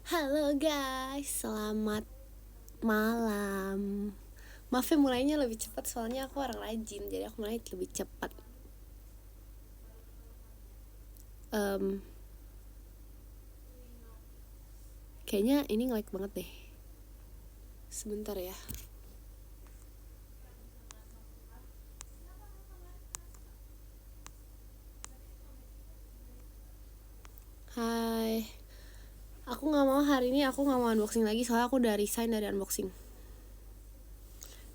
Halo guys, selamat malam. Maaf ya mulainya lebih cepat soalnya aku orang rajin, jadi aku mulai lebih cepat. Kayaknya ini nge-lag banget deh. Sebentar ya. Hai. Aku nggak mau hari ini aku nggak mau unboxing lagi soalnya aku udah resign dari unboxing.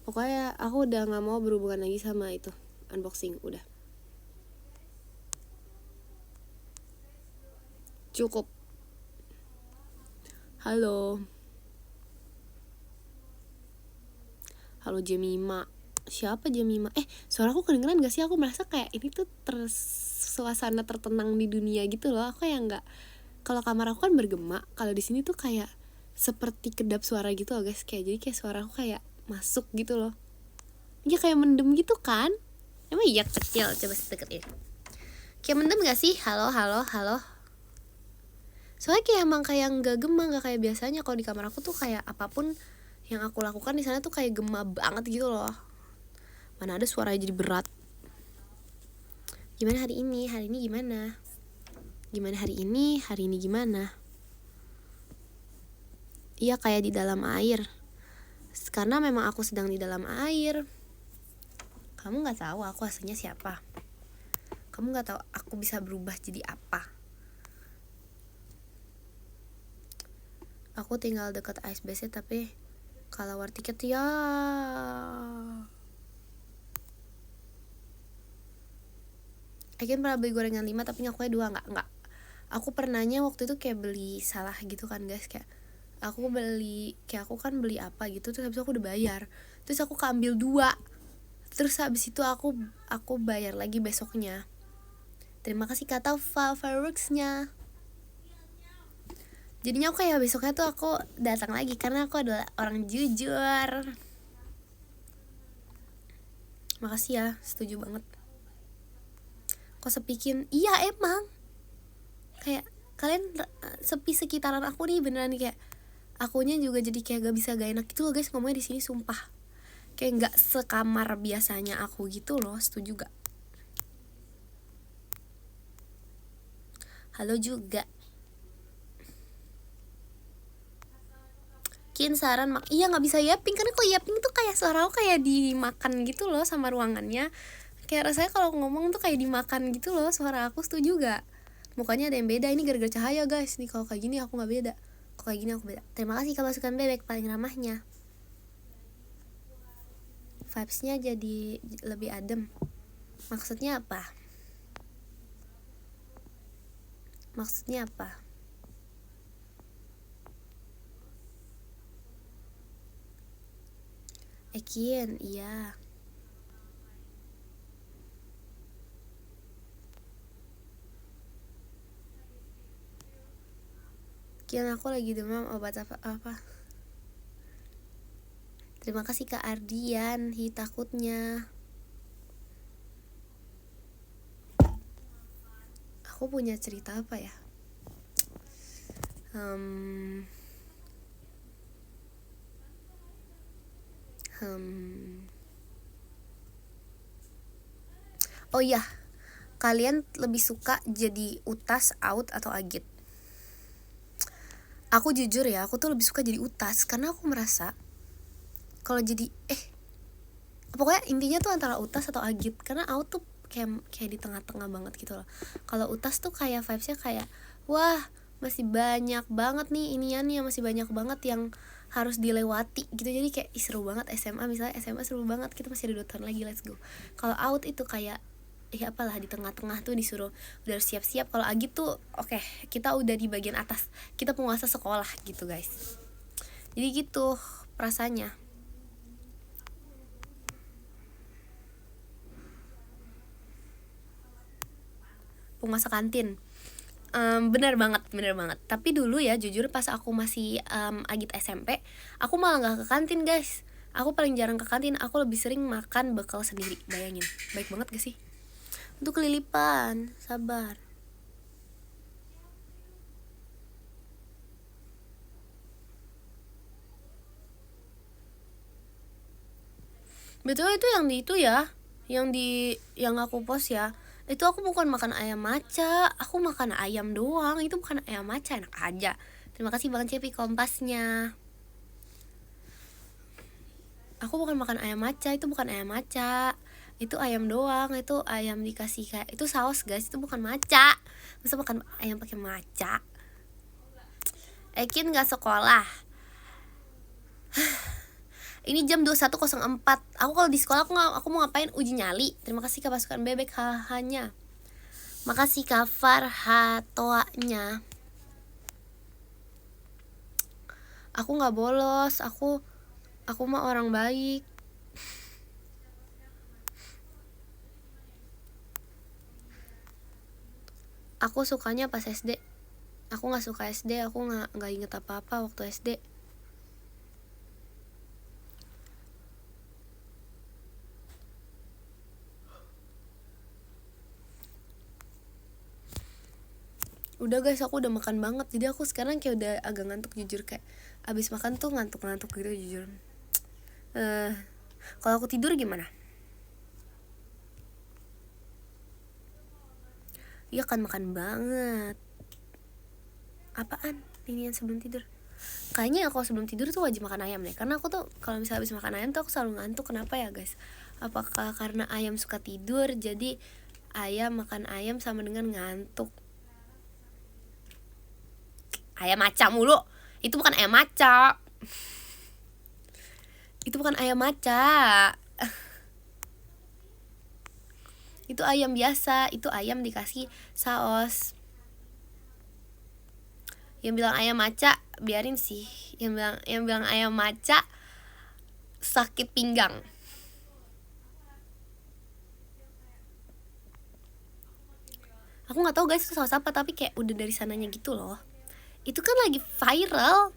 Pokoknya aku udah nggak mau berhubungan lagi sama itu unboxing, udah. Cukup. Halo. Halo Jemima. Siapa Jemima? Suaraku kedengeran gak sih? Aku merasa kayak ini tuh suasana tertenang di dunia gitu loh. Aku yang nggak, kalau kamar aku kan bergema, kalau di sini tuh kayak seperti kedap suara gitu loh guys. Kayak jadi kayak suara aku kayak masuk gitu loh. Ya kayak mendem gitu kan? Emang iya kecil, coba sedekat ini. Kayak mendem gak sih? Halo, halo, halo. Soalnya kayak emang kayak nggak gema, nggak kayak biasanya. Kalau di kamar aku tuh kayak apapun yang aku lakukan di sana tuh kayak gema banget gitu loh. Mana ada suaranya jadi berat. Gimana hari ini? Hari ini gimana? Gimana hari ini? Hari ini gimana? Iya kayak di dalam air. Karena memang aku sedang di dalam air. Kamu gak tahu aku aslinya siapa. Kamu gak tahu aku bisa berubah jadi apa. Aku tinggal dekat Ice Base tapi kalau war tiket ya. Akhirnya pernah beli gorengan 5 tapi ngakuknya 2. Enggak. Aku pernahnya waktu itu kayak beli salah gitu kan guys. Kayak aku kan beli apa gitu, terus habis itu aku udah bayar, terus aku keambil 2, terus habis itu aku bayar lagi besoknya. Terima kasih kata fireworksnya. Jadinya aku kayak besoknya tuh aku datang lagi karena aku adalah orang jujur. Makasih ya, setuju banget. Kok sepikin? Iya emang. Kayak kalian sepi sekitaran aku nih beneran nih, kayak akunya juga jadi kayak gak enak gitu loh guys ngomongnya di sini, sumpah. Kayak gak sekamar biasanya aku gitu loh, setuju gak? Halo juga. Kin saran iya nggak bisa yapping karena kalau yapping tuh kayak suara aku kayak dimakan gitu loh sama ruangannya. Kayak rasanya kalau ngomong tuh kayak dimakan gitu loh suara aku, setuju gak? Mukanya ada yang beda, ini gara-gara cahaya guys. Nih kalau kayak gini aku nggak beda, kalau kayak gini aku beda. Terima kasih kalau suka bebek paling ramahnya. Vibesnya jadi lebih adem. Maksudnya apa? Maksudnya apa? Kian, iya. Kian aku lagi demam, obat apa? Terima kasih Kak Ardian, takutnya. Aku punya cerita apa ya? Oh iya, kalian lebih suka jadi utas, out, atau agit? Aku jujur ya, aku tuh lebih suka jadi utas karena aku merasa kalau jadi pokoknya intinya tuh antara utas atau agit, karena out tuh kayak di tengah-tengah banget gitu loh. Kalau utas tuh kayak vibesnya kayak wah masih banyak banget nih iniannya, masih banyak banget yang harus dilewati gitu, jadi kayak seru banget. Misalnya SMA seru banget, kita masih ada 2 tahun lagi, let's go. Kalau out itu kayak apalah di tengah-tengah tuh disuruh udah siap-siap. Kalau agit tuh oke, kita udah di bagian atas, kita penguasa sekolah gitu guys. Jadi gitu perasaannya. Penguasa kantin. Bener banget. Tapi dulu ya jujur pas aku masih agit SMP, aku malah nggak ke kantin guys. Aku paling jarang ke kantin, aku lebih sering makan bekal sendiri. Bayangin, baik banget gak sih? Untuk kelilipan, sabar. Betul, itu yang di itu ya, yang aku post ya. Itu aku bukan makan ayam maca, aku makan ayam doang. Itu bukan ayam maca, enak aja. Terima kasih Bang Cepi kompasnya. Aku bukan makan ayam maca, itu bukan ayam maca. Itu ayam doang, itu ayam dikasih kayak itu saus guys, itu bukan maca. Masa makan ayam pakai maca? Ekin gak sekolah. Ini jam 21.04. Aku kalau di sekolah aku mau ngapain? Uji nyali. Terima kasih Kak pasukan bebek hahanya. Makasih Kak Farhatoanya. Aku nggak bolos. Aku mah orang baik. Aku sukanya pas SD. Aku nggak suka SD. Aku nggak inget apa-apa waktu SD. Udah guys, aku udah makan banget. Jadi aku sekarang kayak udah agak ngantuk jujur, kayak abis makan tuh ngantuk-ngantuk gitu jujur. Kalau aku tidur gimana? Iya kan, makan banget. Apaan? Ini yang sebelum tidur. Kayaknya aku sebelum tidur tuh wajib makan ayam deh. Karena aku tuh kalau misalnya habis makan ayam tuh aku selalu ngantuk. Kenapa ya guys? Apakah karena ayam suka tidur, jadi makan ayam sama dengan ngantuk? Ayam maca mulu. Itu bukan ayam maca. Itu bukan ayam maca. Itu ayam biasa. Itu ayam dikasih saus. Yang bilang ayam maca biarin sih. Yang bilang ayam maca sakit pinggang. Aku nggak tahu guys itu saus apa, tapi kayak udah dari sananya gitu loh. Itu kan lagi viral.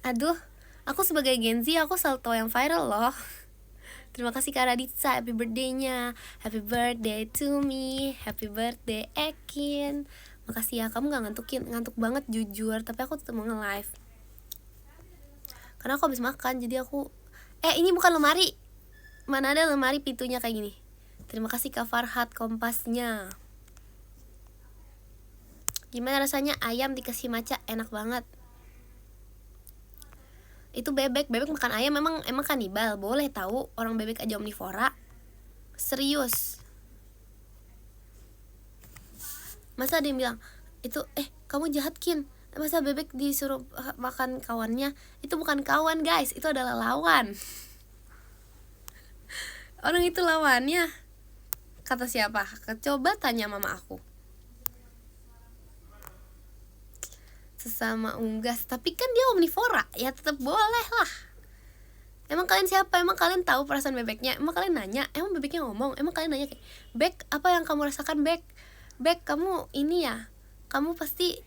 Aduh, aku sebagai Gen Z aku selalu tahu yang viral loh. Terima kasih Kak Raditsa, happy birthday-nya. Happy birthday to me. Happy birthday Ekin. Makasih ya, kamu gak ngantuk banget jujur. Tapi aku tetap mau nge-live karena aku habis makan, jadi aku ini bukan lemari. Mana ada lemari pintunya kayak gini. Terima kasih Kak Farhat kompasnya. Gimana rasanya ayam dikasih maca? Enak banget. Itu bebek makan ayam emang kanibal. Boleh tahu, orang bebek aja omnivora. Serius. Masa ada yang bilang itu kamu jahat Kin, masa bebek disuruh makan kawannya? Itu bukan kawan guys, itu adalah lawan. Orang itu lawannya. Kata siapa? Coba tanya mama aku. Sesama unggas, tapi kan dia omnivora, ya tetap boleh lah. Emang kalian siapa? Emang kalian tahu perasaan bebeknya? Emang kalian nanya? Emang bebeknya ngomong? Emang kalian nanya kayak, Bek, apa yang kamu rasakan Bek? Bek, kamu ini ya? Kamu pasti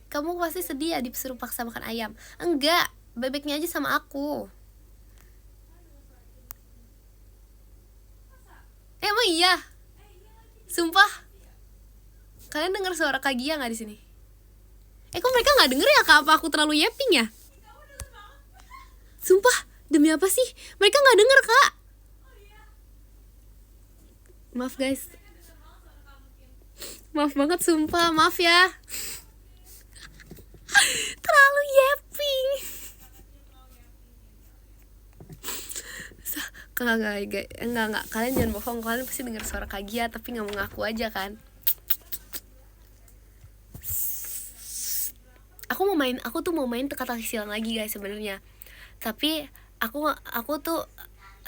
sedih ya disuruh paksa makan ayam? Enggak, bebeknya aja sama aku. Emang iya? Sumpah. Kalian dengar suara Kak Gia nggak di sini? Kok mereka nggak denger ya? Kak, apa aku terlalu yapping ya? Sumpah, demi apa sih? Mereka nggak denger Kak. Maaf guys. Maaf banget sumpah, maaf ya. Terlalu yapping. Enggak, kalian jangan bohong. Kalian pasti dengar suara Kak Gia tapi nggak mau ngaku aja kan? Aku tuh mau main teka-teki silang lagi guys sebenarnya. Tapi aku tuh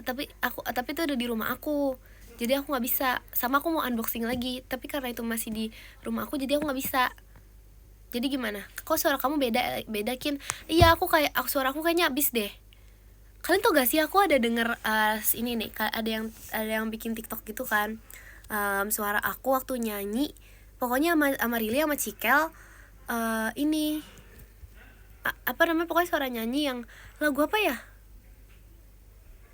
udah di rumah aku. Jadi aku nggak bisa. Sama aku mau unboxing lagi, tapi karena itu masih di rumah aku, jadi aku nggak bisa. Jadi gimana? Kok suara kamu beda Kin? Iya, suara aku kayaknya abis deh. Kalian tau gak sih aku ada denger ini nih, ada yang bikin TikTok gitu kan, suara aku waktu nyanyi, pokoknya sama Rili sama Cikel, ini apa namanya, pokoknya suara nyanyi yang lagu apa ya,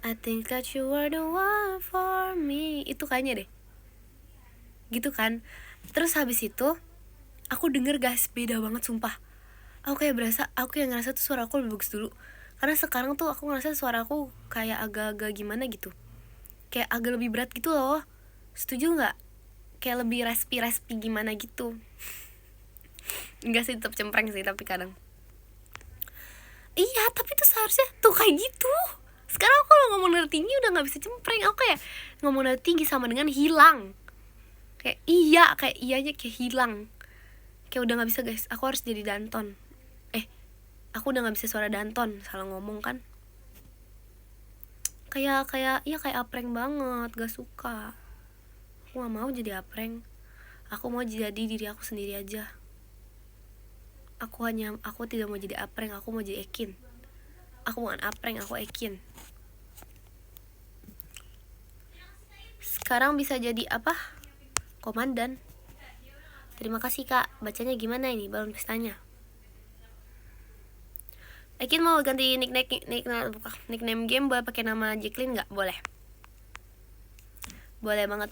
I think that you are the one for me, itu kayaknya deh, gitu kan. Terus habis itu aku denger guys, beda banget sumpah. Aku yang ngerasa tuh suara aku lebih bagus dulu. Karena sekarang tuh aku ngerasa suaraku kayak agak-agak gimana gitu, kayak agak lebih berat gitu loh. Setuju nggak? Kayak lebih respi gimana gitu. Enggak sih, tetap cempreng sih tapi kadang. Iya, tapi tuh seharusnya tuh kayak gitu. Sekarang aku kalau ngomong nada tinggi udah nggak bisa cempreng. Aku kayak ngomong nada tinggi sama dengan hilang. Kayak iya aja kayak hilang. Kayak udah nggak bisa guys. Aku harus jadi Danton. Aku udah nggak bisa suara Danton. Salah ngomong kan. Kayak apreng banget. Gak suka. Aku nggak mau jadi apreng. Aku mau jadi diri aku sendiri aja. Aku tidak mau jadi apreng. Aku mau jadi Ekin. Aku bukan apreng, aku Ekin. Sekarang bisa jadi apa? Komandan. Terima kasih kak. Bacanya gimana ini balon pestanya? Ekin mau ganti nickname game, boleh pakai nama Jacqueline nggak? Boleh. Boleh banget.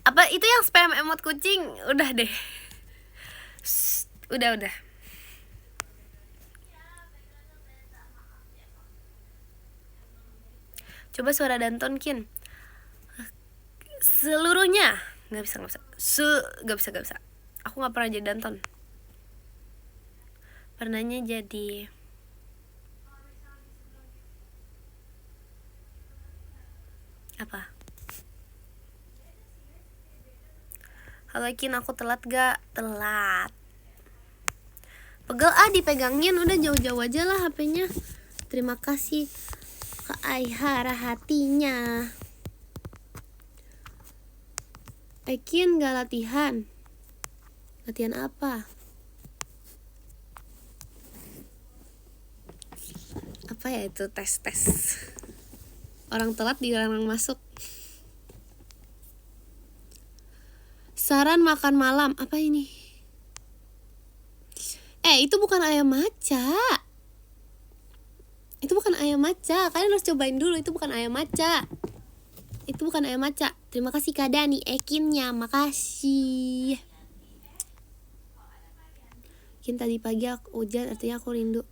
Apa itu yang spam emot kucing? Udah deh. Udah. Coba suara Danton Kin. Seluruhnya nggak bisa. Gak bisa. Aku nggak pernah jadi Danton. Pernahnya jadi apa? Halo Kin, aku telat gak? Telat. Pegel dipegangin, udah jauh-jauh aja lah HP-nya. Terima kasih Kak Aihara hatinya. Ekin gak latihan? Latihan apa? Apa ya itu, tes orang telat dilarang masuk. Saran makan malam, apa ini? Itu bukan ayam maca. Kalian harus cobain dulu, itu bukan ayam maca. Terima kasih Kak Dani, Ekinnya, makasih. Ekin tadi pagi aku hujan, artinya aku rindu.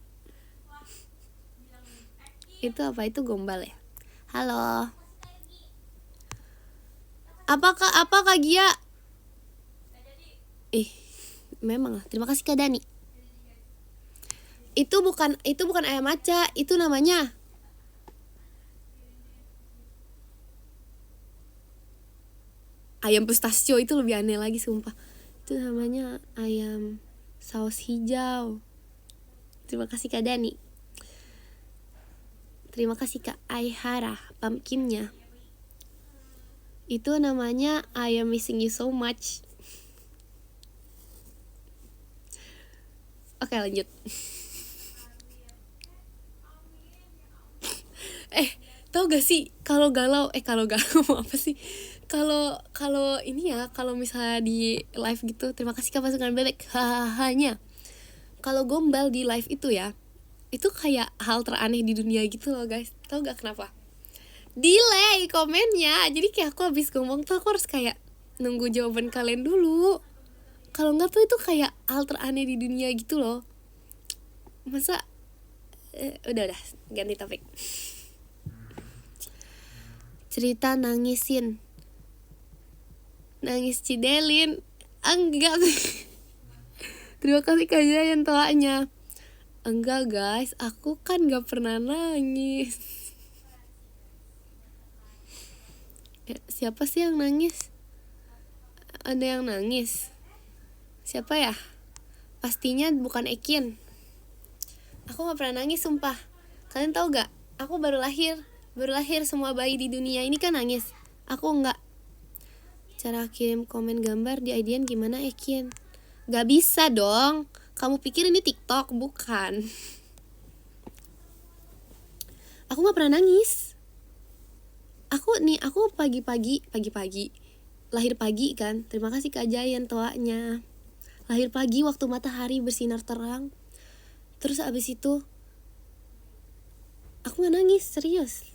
Itu apa? Itu gombal ya? Halo. Apa Kak Gia? Memang lah. Terima kasih Kak Dani. Itu bukan ayam maca, itu namanya ayam pistachio. Itu lebih aneh lagi sumpah. Itu namanya ayam saus hijau. Terima kasih Kak Dani. Terima kasih Kak Aihara pumpkinnya. Itu namanya I am missing you so much. Oke, lanjut. Tau gak sih kalau galau apa sih? Kalau ini ya, kalau misalnya di live gitu, terima kasih Kak pasukan bebek. Hanya kalau gombal di live itu ya, itu kayak hal teraneh di dunia gitu loh guys. Tau gak kenapa? Delay komennya. Jadi kayak aku habis ngomong tuh aku harus kayak nunggu jawaban kalian dulu. Kalau enggak tuh itu kayak hal teraneh di dunia gitu loh. Masa udah ganti topik. Cerita nangis Cidelin. Enggak. Terima kasih Kak yang toanya. Enggak guys, aku kan gak pernah nangis. Siapa sih yang nangis? Ada yang nangis? Siapa ya? Pastinya bukan Ekin. Aku gak pernah nangis sumpah. Kalian tahu gak? Aku baru lahir semua bayi di dunia ini kan nangis. Aku enggak. Cara kirim komen gambar di IDN gimana Ekin? Gak bisa dong. Kamu pikir ini TikTok? Bukan. Aku gak pernah nangis. Aku pagi-pagi lahir pagi kan. Terima kasih Kak Jayan toanya. Lahir pagi waktu matahari bersinar terang. Terus abis itu aku gak nangis, serius.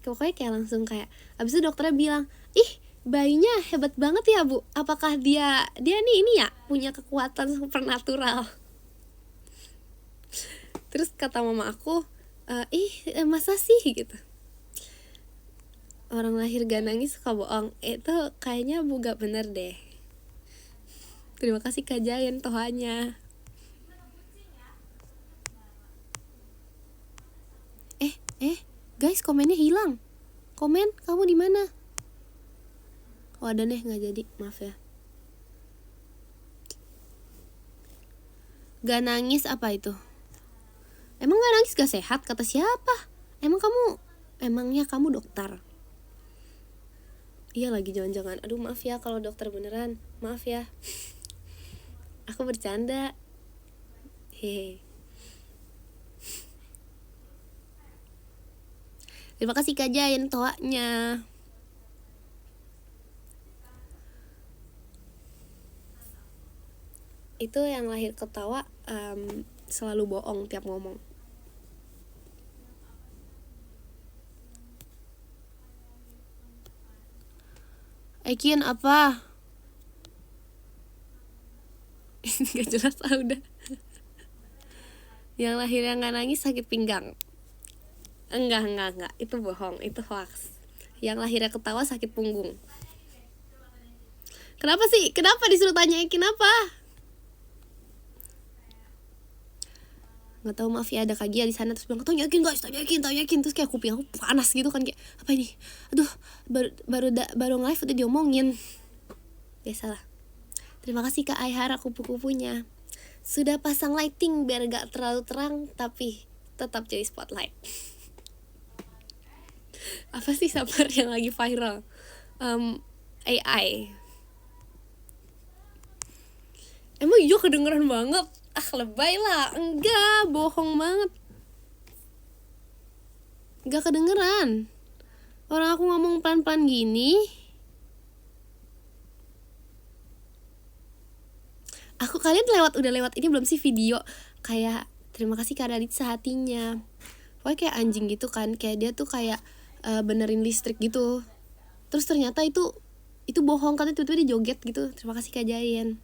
Pokoknya kayak langsung kayak, abis itu dokternya bilang, ih bayinya hebat banget ya bu, apakah dia nih ini ya punya kekuatan supernatural. Terus kata mama aku, masa sih gitu, orang lahir gak nangis suka bohong. Itu kayaknya Bu gak bener deh. Terima kasih Kak Jayan tohanya. Guys, komennya hilang. Komen, kamu di mana? Oh ada nih, nggak jadi, maaf ya. Gak nangis apa itu? Emang gak nangis gak sehat? Kata siapa? Emangnya kamu dokter? Iya lagi jangan-jangan. Aduh maaf ya kalau dokter beneran. Maaf ya. Aku bercanda. Hehe. Terima kasih Kak Jayan toanya. Itu yang lahir ketawa selalu bohong tiap ngomong. Ekin apa? Gak jelas udah. Yang lahir yang gak nangis sakit pinggang. Enggak, itu bohong, itu hoax. Yang lahirnya ketawa sakit punggung. Kenapa sih? Kenapa disuruh tanya Ekin apa? Nggak tahu, maaf ya, ada Kak Gia di sana terus bilang tanya Ekin guys, tanya Ekin, terus kayak kuping aku panas gitu kan, kayak apa ini? Aduh, baru live udah diomongin. Biasalah. Terima kasih Kak Aihara kupu-kupunya. Sudah pasang lighting biar gak terlalu terang tapi tetap jadi spotlight. Apa sih sabar yang lagi viral? AI. Emang iya kedengeran banget? Lebay lah. Enggak, bohong banget. Enggak kedengeran. Orang aku ngomong pelan-pelan gini. Kalian udah lewat ini belum sih video kayak terima kasih Kak Radit sehatinya. Pokoknya kayak anjing gitu kan, kayak dia tuh kayak benerin listrik gitu. Terus ternyata itu bohong, katanya tiba-tiba dia joget gitu. Terima kasih Kak Jayan.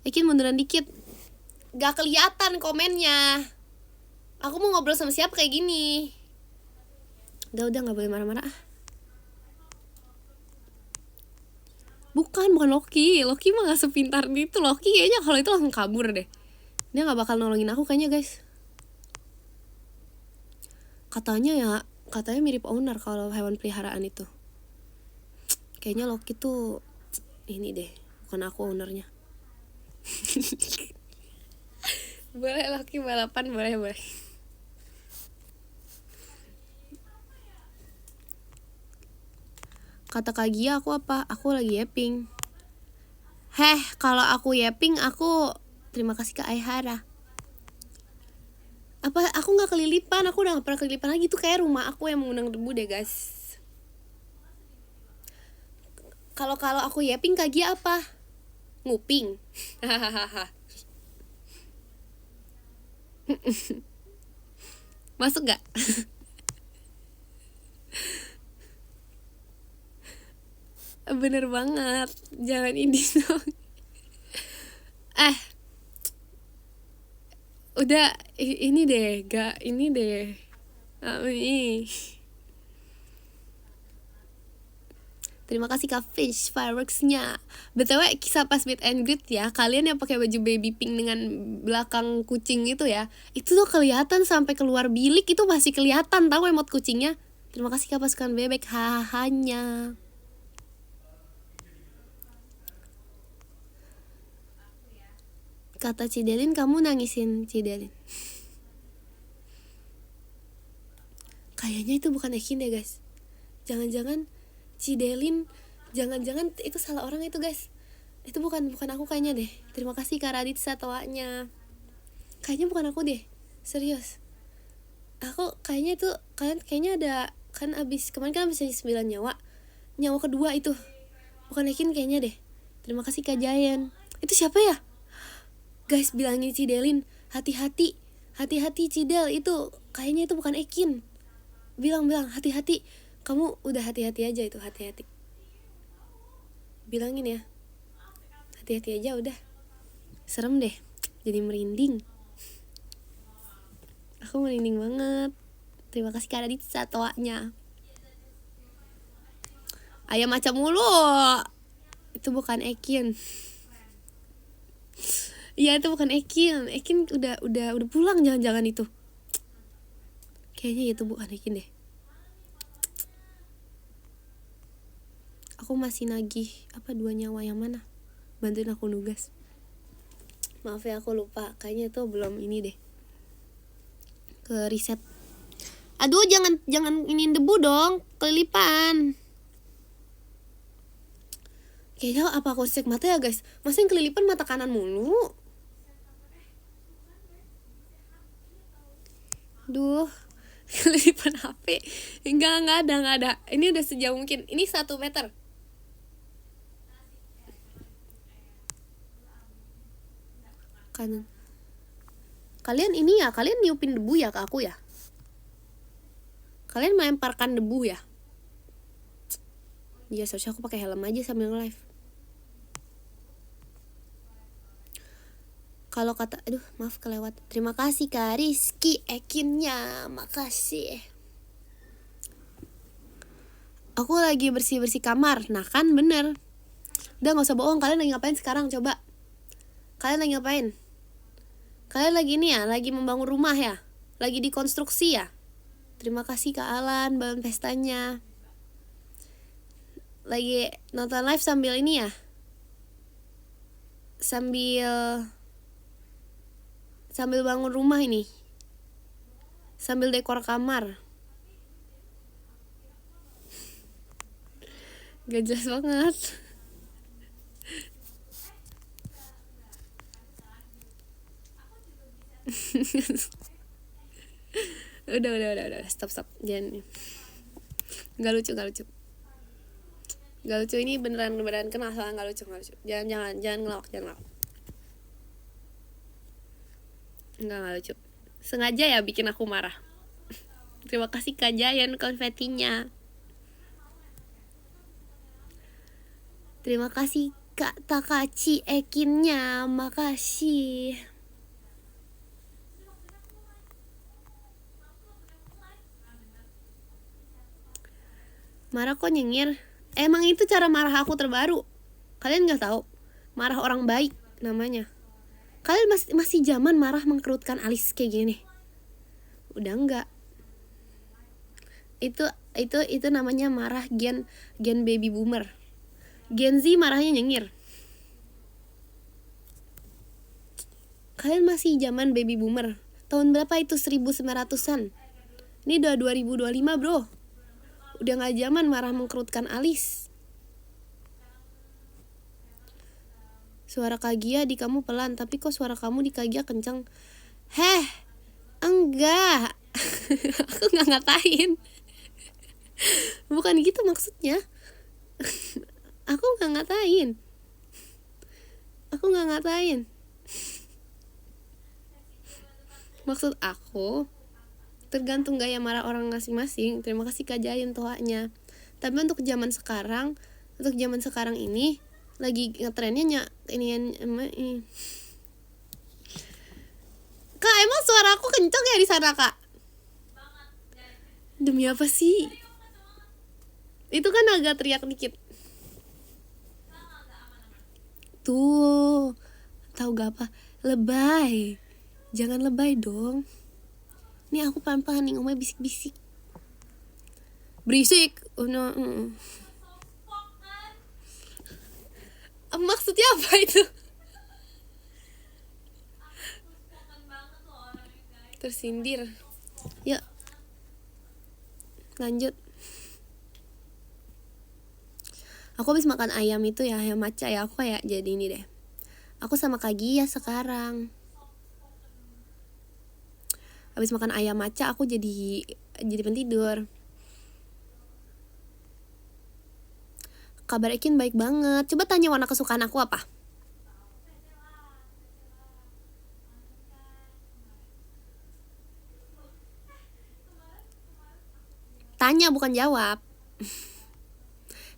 Ekin munduran dikit. Gak kelihatan komennya. Aku mau ngobrol sama siapa kayak gini. Udah gak boleh marah-marah. Bukan Loki mah gak sepintar gitu. Loki kayaknya kalau itu langsung kabur deh. Dia gak bakal nolongin aku kayaknya guys. Katanya mirip owner kalau hewan peliharaan itu. Kayaknya Loki tuh ini deh, bukan aku ownernya. Boleh Loki balapan, boleh. Kata Kak Gia aku apa? Aku lagi yapping. Kalau aku yapping aku terima kasih Kak Aihara. Apa aku nggak kelilipan? Aku udah gak pernah kelilipan lagi. Tuh kayak rumah aku yang mengundang debu deh guys. Kalau aku yapping Kak Gia apa? Nguping. Masuk gak? Bener banget. Jangan ini dong. Udah ini deh, gak ini deh. Terima kasih Kak Fish fireworksnya. BTW kisah pas meet and greet ya, kalian yang pakai baju baby pink dengan belakang kucing itu ya, itu tuh kelihatan sampai keluar bilik, itu masih kelihatan tahu emot kucingnya. Terima kasih Kak pasukan bebek hahanya. Kata Cidelin kamu nangisin Cidelin. Kayaknya itu bukan Ekin deh guys. Jangan-jangan Cidelin, jangan-jangan itu salah orang itu guys. Itu bukan aku kayaknya deh. Terima kasih Kak Radit satuannya. Kayaknya bukan aku deh, serius. Aku kayaknya itu kayaknya ada kan kemarin kan abis 9 nyawa kedua itu bukan Ekin kayaknya deh. Terima kasih Kak Jayan. Itu siapa ya guys? Bilangin Cidelin hati-hati Cidel, itu kayaknya itu bukan Ekin. Bilang hati-hati, kamu udah hati-hati aja, itu hati-hati, bilangin ya, hati-hati aja udah. Serem deh, jadi merinding. Aku merinding banget. Terima kasih Kak Radit satuanya. Ayam macam mulu. Itu bukan Ekin. Iya itu bukan Ekin. Ekin udah pulang jangan-jangan itu. Kayaknya itu bukan Ekin deh. Aku masih nagih 2 nyawa yang mana? Bantuin aku nugas. Maaf ya aku lupa. Kayaknya itu belum ini deh. Ke riset. Aduh jangan ini debu dong. Kelilipan. Kayaknya apa aku cek mata ya guys? Masa yang kelilipan mata kanan mulu? Duh, kelilipan HP. Enggak ada. Ini udah sejauh mungkin. Ini 1 meter. Kanan. Kalian ini ya, kalian niupin debu ya ke aku ya? Kalian melemparkan debu ya? Iya, seharusnya aku pakai helm aja sambil nge-live. Kalau kata, aduh maaf kelewat. Terima kasih Kak Rizky Ekinnya, makasih. Aku lagi bersih-bersih kamar. Nah kan bener. Udah gak usah bohong, kalian lagi ngapain sekarang coba? Kalian lagi ngapain? Kalian lagi ini ya, lagi membangun rumah ya? Lagi dikonstruksi ya? Terima kasih Kak Alan, balon pestanya. Lagi nonton live sambil ini ya? Sambil bangun rumah ini. Sambil dekor kamar. Gak jelas banget. Udah, stop. Jangan. Gak lucu. Gak lucu, ini beneran kena salah, gak lucu. Jangan ngelawak. Enggak lucu. Sengaja ya bikin aku marah. Terima kasih Kak Jayan konfetinya. Terima kasih Kak Takachi Ekinnya, makasih. Marah kok nyengir? Emang itu cara marah aku terbaru. Kalian gak tahu? Marah orang baik namanya. Kalian masih zaman marah mengkerutkan alis kayak gini. Udah enggak. Itu namanya marah gen baby boomer. Gen Z marahnya nyengir. Kalian masih zaman baby boomer. Tahun berapa itu? 1900-an. Ini udah 2025 bro. Udah gak zaman marah mengkerutkan alis. Suara Kagia di kamu pelan, tapi kok suara kamu di Kagia kenceng? Enggak. Aku gak ngatain. Bukan gitu maksudnya. Aku gak ngatain. Maksud aku tergantung gaya marah orang masing-masing. Terima kasih Kak Jayan tohanya. Tapi untuk zaman sekarang ini lagi ngetrennya ini. Kak, emang suara aku kenceng ya di sana, Kak? Demi apa sih? Itu kan agak teriak dikit. Tuh, tahu gak apa? Lebay. Jangan lebay dong. Nih aku pelan-pelan nih ngomongnya bisik-bisik. Berisik. Oh no. Maksudnya apa itu? Tersindir. Yuk. Lanjut. Aku habis makan ayam itu ya, ayam maca ya. Aku kayak jadi ini deh. Aku sama Kak Gia sekarang. Habis makan ayam maca aku jadi pentidur. Kabar Ekin baik banget. Coba tanya warna kesukaan aku apa? Tanya bukan jawab.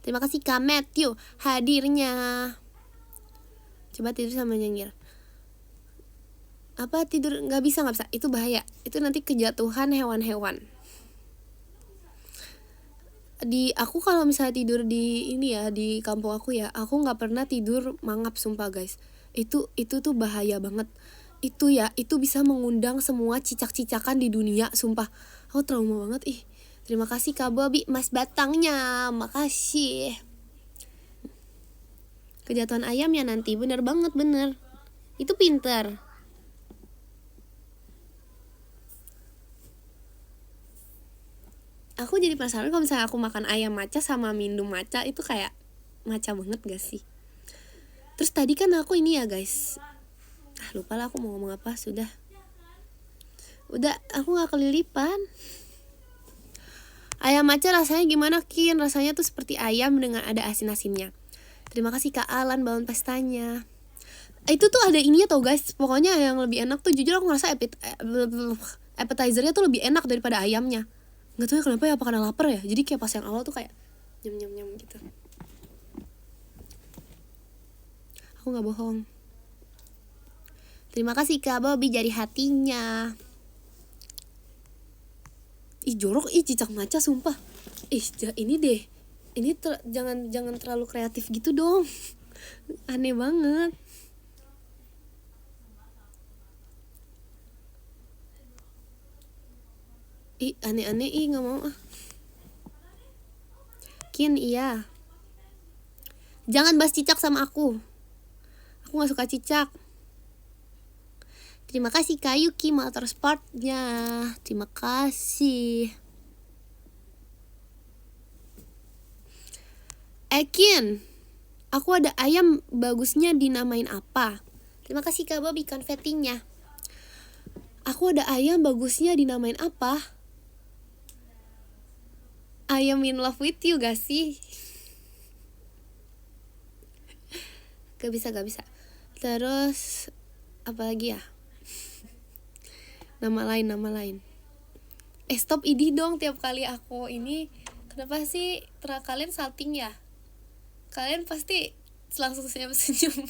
Terima kasih Kak Matthew hadirnya. Coba tidur sama nyengir. Apa tidur nggak bisa, itu bahaya, itu nanti kejatuhan hewan-hewan. Aku kalau misalnya tidur di ini ya, di kampung aku ya, aku nggak pernah tidur mangap, sumpah guys. Itu tuh bahaya banget. Itu bisa mengundang semua cicak-cicakan di dunia, sumpah. Aku trauma banget ih. Terima kasih Kak Bobby, Mas Batangnya, makasih. Kejatuhan ayam ya nanti, bener banget, bener. Itu pinter. Aku jadi penasaran kalau misalnya aku makan ayam maca sama minum maca, itu kayak maca banget gak sih? Terus tadi kan aku ini ya guys, lupa lah aku mau ngomong apa. Udah aku gak kelilipan. Ayam maca rasanya gimana Kin? Rasanya tuh seperti ayam dengan ada asin-asinnya. Terima kasih Kak Alan balon pestanya. Itu tuh ada ininya tau guys. Pokoknya yang lebih enak tuh jujur aku ngerasa appetizernya tuh lebih enak daripada ayamnya. Gak tau ya kenapa ya, apa karena lapar ya. Jadi kayak pas yang awal tuh kayak nyam gitu. Aku gak bohong. Terima kasih Kak Bobby jari hatinya. Ih jorok, cicak maca sumpah. Ini deh. Ini jangan terlalu kreatif gitu dong. Aneh banget. Aneh-aneh, gak mau ah. Kin, iya. Jangan bahas cicak sama aku. Aku gak suka cicak. Terima kasih Kak Yuki Motorsportnya. Terima kasih. Kin, aku ada ayam, bagusnya dinamain apa? Terima kasih Kak Bobby konfetinya. Aku ada ayam, bagusnya dinamain apa? I am in love with you gak sih? Gak bisa. Terus apa lagi ya? Nama lain. Stop idih dong tiap kali aku ini. Kenapa sih kalian salting ya? Kalian pasti langsung senyum-senyum.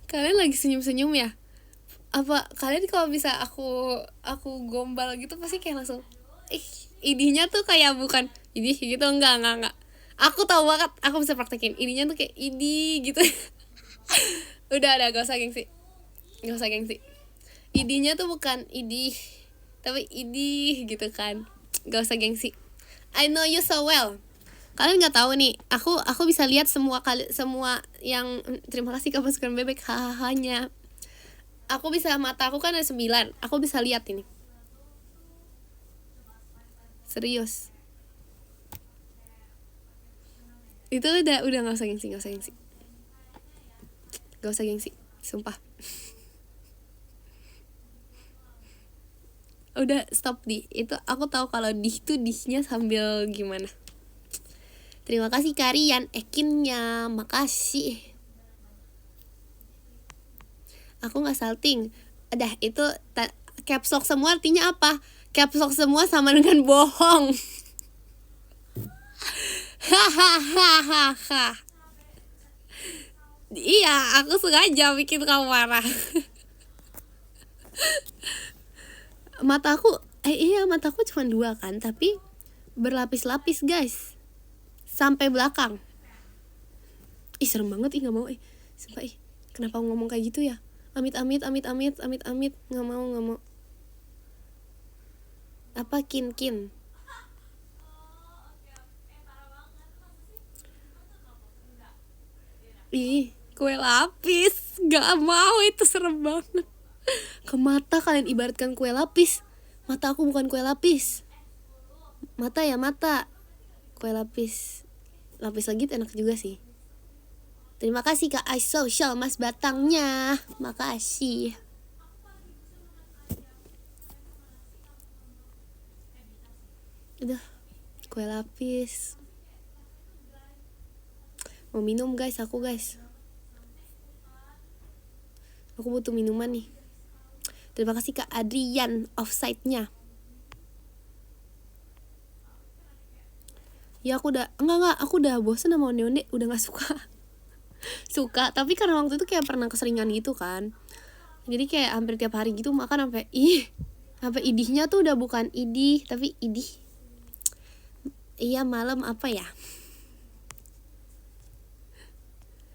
Kalian lagi senyum-senyum ya? Apa kalian kalau bisa aku gombal gitu pasti kayak langsung idihnya tuh kayak bukan idih gitu, enggak. Aku tahu banget, aku bisa praktekin. Idihnya tuh kayak idih gitu. udah gak usah gengsi. Idihnya tuh bukan idih, tapi idih gitu kan. Gak usah gengsi. I know you so well. Kalian nggak tahu nih, aku bisa lihat semua yang terima kasih ke pasukan bebek hahanya. Aku bisa, mata aku kan ada 9. Aku bisa lihat ini. Serius. Itu udah gak usah gengsi. Gak usah gengsi, sumpah. Udah stop di itu. Aku tahu kalau di itu dihnya sambil gimana. Terima kasih Karian Ekinnya, makasih. Aku nggak salting. Udah itu caps lock semua artinya apa? Caps lock semua sama dengan bohong. Hahaha. Iya, aku sengaja bikin kamu marah. Mataku cuma 2 kan, tapi berlapis-lapis guys, sampai belakang. Serem banget, gak mau sumpah kenapa ngomong kayak gitu ya? Amit nggak mau. Apa kin kue lapis, gak mau, itu serem banget. Ke mata kalian ibaratkan kue lapis. Mata aku bukan kue lapis. Mata kue lapis lagi enak juga sih. Terima kasih Kak iSocial Mas Batangnya, makasih. Udah, kue lapis. Mau minum guys, aku butuh minuman nih. Terima kasih Kak Adrian offside-nya. Ya aku udah bosen sama onde-onde, udah gak suka. Suka, tapi karena waktu itu kayak pernah keseringan gitu kan. Jadi kayak hampir tiap hari gitu makan sampai idihnya tuh udah bukan idih tapi idih. Iya malam apa ya?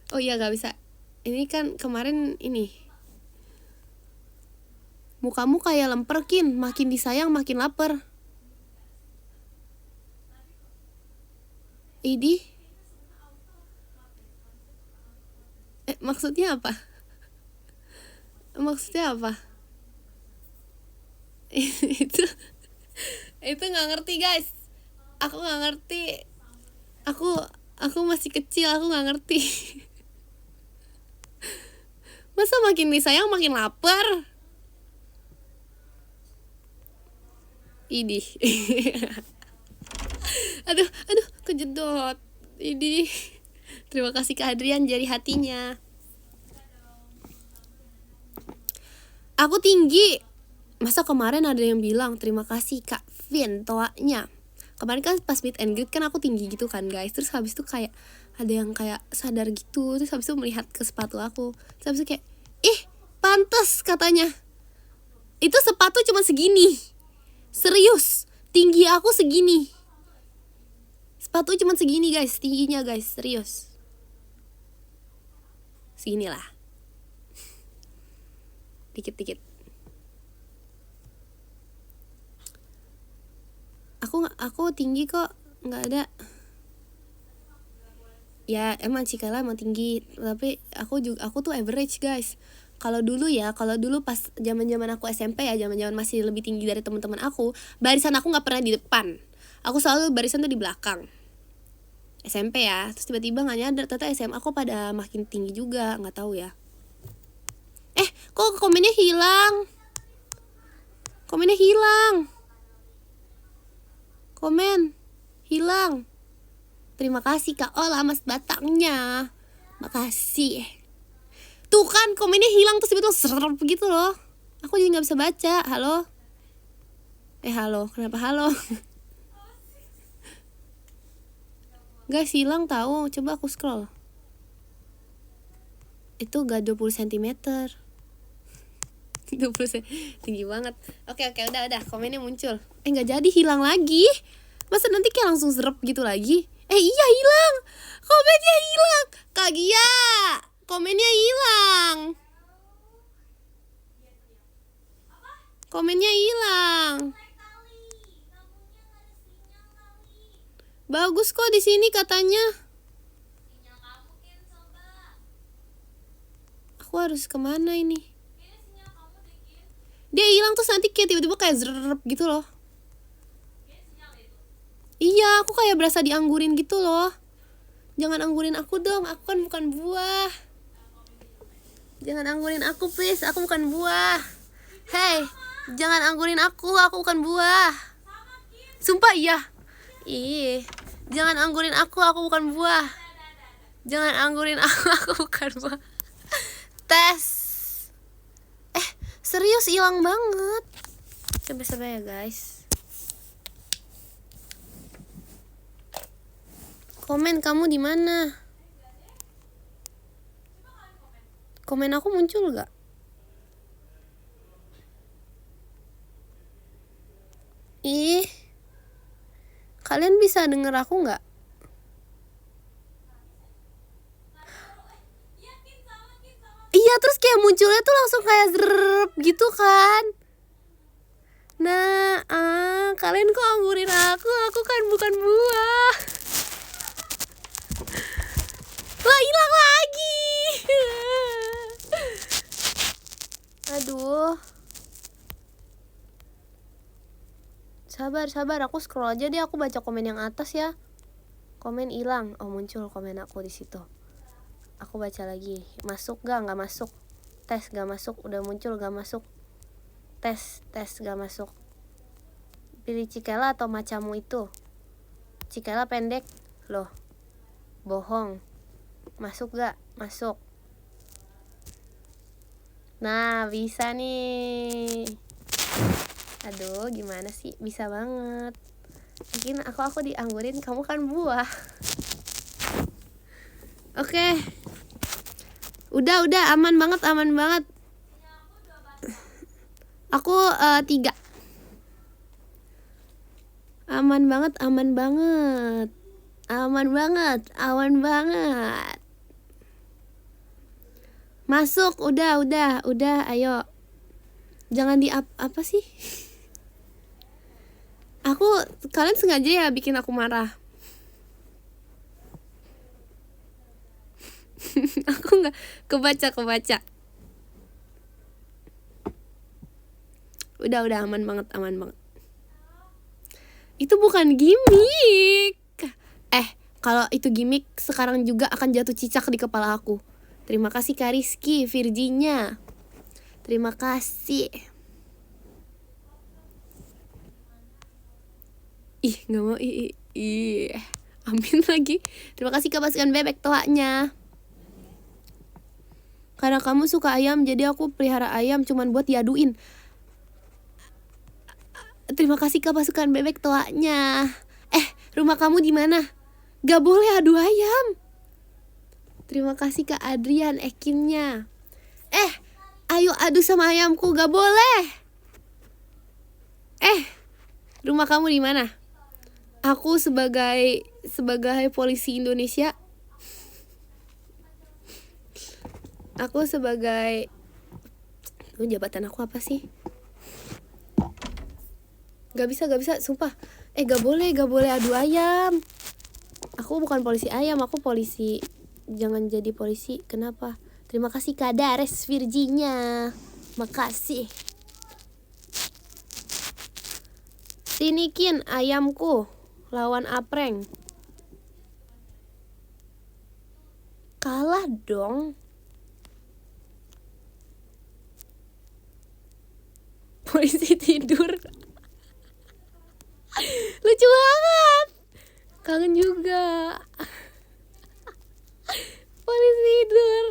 Oh iya gak bisa. Ini kan kemarin ini. Mukamu kayak lemper Kin, makin disayang makin lapar. Idih. Maksudnya apa? Maksudnya apa? itu nggak ngerti guys. Aku nggak ngerti. Aku masih kecil, aku nggak ngerti. Masa makin disayang makin lapar? Idih. aduh kejedot. Idih. Terima kasih Kak Adrian jari hatinya. Aku tinggi. Masa kemarin ada yang bilang terima kasih Kak Vin toanya. Kemarin kan pas meet and greet kan aku tinggi gitu kan guys. Terus habis itu kayak ada yang kayak sadar gitu. Terus habis itu melihat ke sepatu aku. Terus habis itu kayak pantes katanya. Itu sepatu cuma segini. Serius, tinggi aku segini. Sepatu cuma segini guys, tingginya guys, serius. Segini lah. Dikit-dikit. Aku tinggi kok, nggak ada. Ya emang Cikela emang tinggi, tapi aku tuh average guys. Kalau dulu pas zaman aku SMP ya, zaman masih lebih tinggi dari teman-teman aku, barisan aku nggak pernah di depan, aku selalu barisan tuh di belakang. SMP ya, terus tiba-tiba nggak nyadar ternyata SMA aku pada makin tinggi juga, nggak tahu ya. Kok komennya hilang? Komen hilang. Terima kasih Kak Ola mas batangnya, makasih. Tuh kan komennya hilang terus tiba-tiba serap gitu loh. Aku jadi nggak bisa baca. Halo. Halo. Kenapa halo? Guys hilang tahu. Coba aku scroll. Itu gak 20 cm. 20 cm. Tinggi banget. Oke udah komennya muncul. Nggak jadi hilang lagi. Masa nanti kayak langsung serap gitu lagi? Iya hilang. Komennya hilang. Kak Gia. Komennya hilang. Komennya hilang. Bagus kok di sini katanya. Aku harus kemana ini? Dia hilang terus nanti kayak tiba-tiba kayak zrrrp gitu loh. Iya, aku kayak berasa dianggurin gitu loh. Jangan anggurin aku dong, aku kan bukan buah. Jangan anggurin aku please, aku bukan buah. Hey, jangan anggurin aku bukan buah. Sumpah iya. Jangan anggurin aku bukan buah. Jangan anggurin aku bukan buah. Tes. Serius hilang banget. Coba ya guys. Komen kamu di mana? Komen aku muncul gak? Kalian bisa denger aku gak? Iya terus kayak munculnya tuh langsung kayak zrrrp gitu kan. Nah kalian kok anggurin aku kan bukan buah. Lah hilang lagi. Aduh. Sabar, aku scroll aja deh, aku baca komen yang atas ya. Komen hilang. Oh, muncul komen aku di situ. Aku baca lagi. Masuk gak? Nggak masuk. Tes gak masuk. Udah muncul gak masuk. Tes gak masuk. Pilih Cikela atau macamu itu. Cikela pendek. Loh. Bohong. Masuk gak? Masuk. Nah, bisa nih. Aduh, gimana sih? Bisa banget. Mungkin aku dianggurin, kamu kan buah. Oke. Udah aman banget. Aku 3. Aman banget, aman banget. Aman banget, aman banget. Masuk, udah, ayo. Jangan di apa sih? Kalian sengaja ya bikin aku marah. Aku nggak kebaca. Udah aman banget. Itu bukan gimmick. Kalau itu gimmick sekarang juga akan jatuh cicak di kepala aku. Terima kasih Kak Rizky, Virginia. Terima kasih. Ih, nggak mau. Amin lagi. Terima kasih Kak Pasukan Bebek toanya. Karena kamu suka ayam, jadi aku pelihara ayam cuman buat diaduin. Terima kasih Kak Pasukan Bebek toanya. Rumah kamu di mana? Gak boleh adu ayam. Terima kasih Kak Adrian Ekinnya. Ayo adu sama ayamku, gak boleh. Rumah kamu di mana? Aku sebagai polisi Indonesia. Aku sebagai jabatan aku apa sih? Gak bisa, sumpah. Gak boleh adu ayam. Aku bukan polisi ayam, aku polisi. Jangan jadi polisi, kenapa? Terima kasih Kak Dares Virginia. Makasih. Tinikin ayamku lawan Apreng. Kalah dong. Polisi tidur. Lucu banget. Kangen juga. Polisi tidur.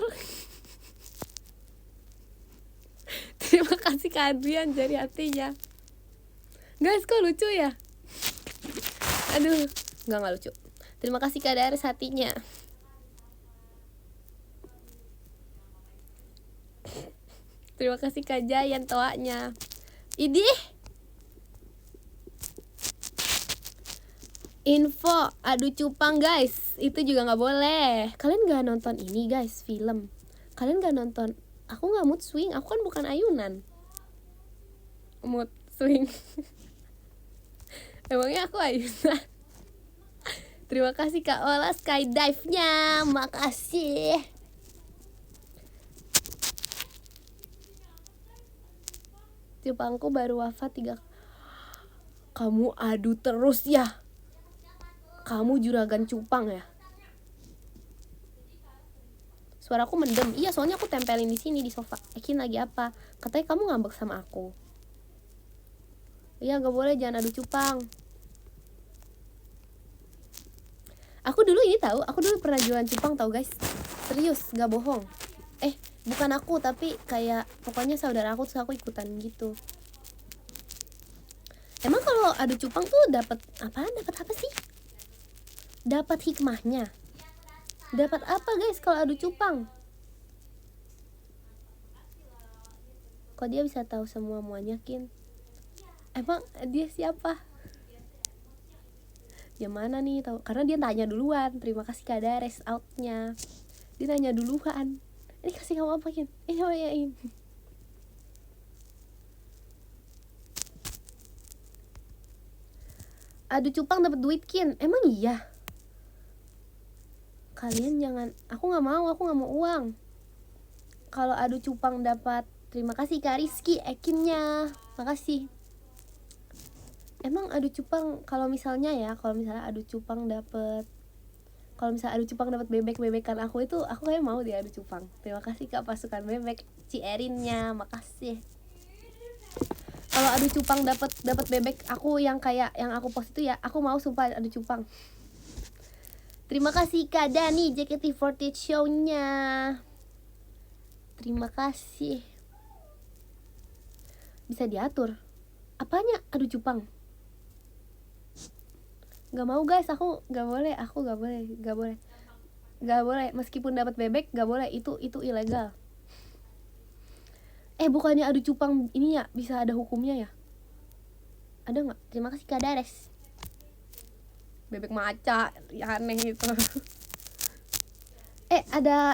Terima kasih Kak Adrian jari hatinya. Guys, kok lucu ya? Aduh, enggak lucu. Terima kasih Kak Dares hatinya. Terima kasih Kak Jayan toanya. Idih. Info adu cupang guys, itu juga nggak boleh. Kalian nggak nonton ini guys, film. Kalian nggak nonton. Aku nggak mood swing, aku kan bukan ayunan. Mood swing. Emangnya aku ayunan? Terima kasih Kak Ola skydive-nya, makasih. Cupangku baru wafat 3. Kamu adu terus ya. Kamu juragan cupang ya? Suaraku mendem. Iya, soalnya aku tempelin di sini di sofa. Ekin lagi apa? Katanya kamu ngambek sama aku. Iya, gak boleh, jangan adu cupang. Aku dulu pernah jualan cupang tau guys. Serius, gak bohong. Bukan aku, tapi kayak pokoknya saudara aku, terus aku ikutan gitu. Emang kalau adu cupang tuh dapat apaan? Dapat apa sih? Dapat hikmahnya. Dapat apa guys kalau adu cupang? Kok dia bisa tahu semuanya, Kin? Emang dia siapa? Yang mana nih tahu? Karena dia tanya duluan. Terima kasih Kak Dares outnya. Dia nanya duluan. Ini kasih kamu apa, Kin? Ini yain. Adu cupang dapat duit, Kin. Emang iya? Kalian jangan. Aku nggak mau uang. Kalau adu cupang dapat. Terima kasih Kak Rizky Ekinnya. Makasih. Emang adu cupang kalau misalnya adu cupang dapat. Kalau misalnya adu cupang dapat bebek-bebekan aku kayak mau dia adu cupang. Terima kasih Kak Pasukan Bebek Cierinnya. Makasih. Kalau adu cupang dapat bebek aku yang kayak yang aku post itu ya, aku mau sumpah adu cupang. Terima kasih Kak Dani JKT48 show-nya. Terima kasih. Bisa diatur. Apanya adu cupang? Gak mau guys, aku gak boleh. Gak boleh. Meskipun dapat bebek gak boleh, itu ilegal. Bukannya adu cupang ini ya bisa ada hukumnya ya? Ada nggak? Terima kasih Kak Dares. Bebek maca, ya aneh itu.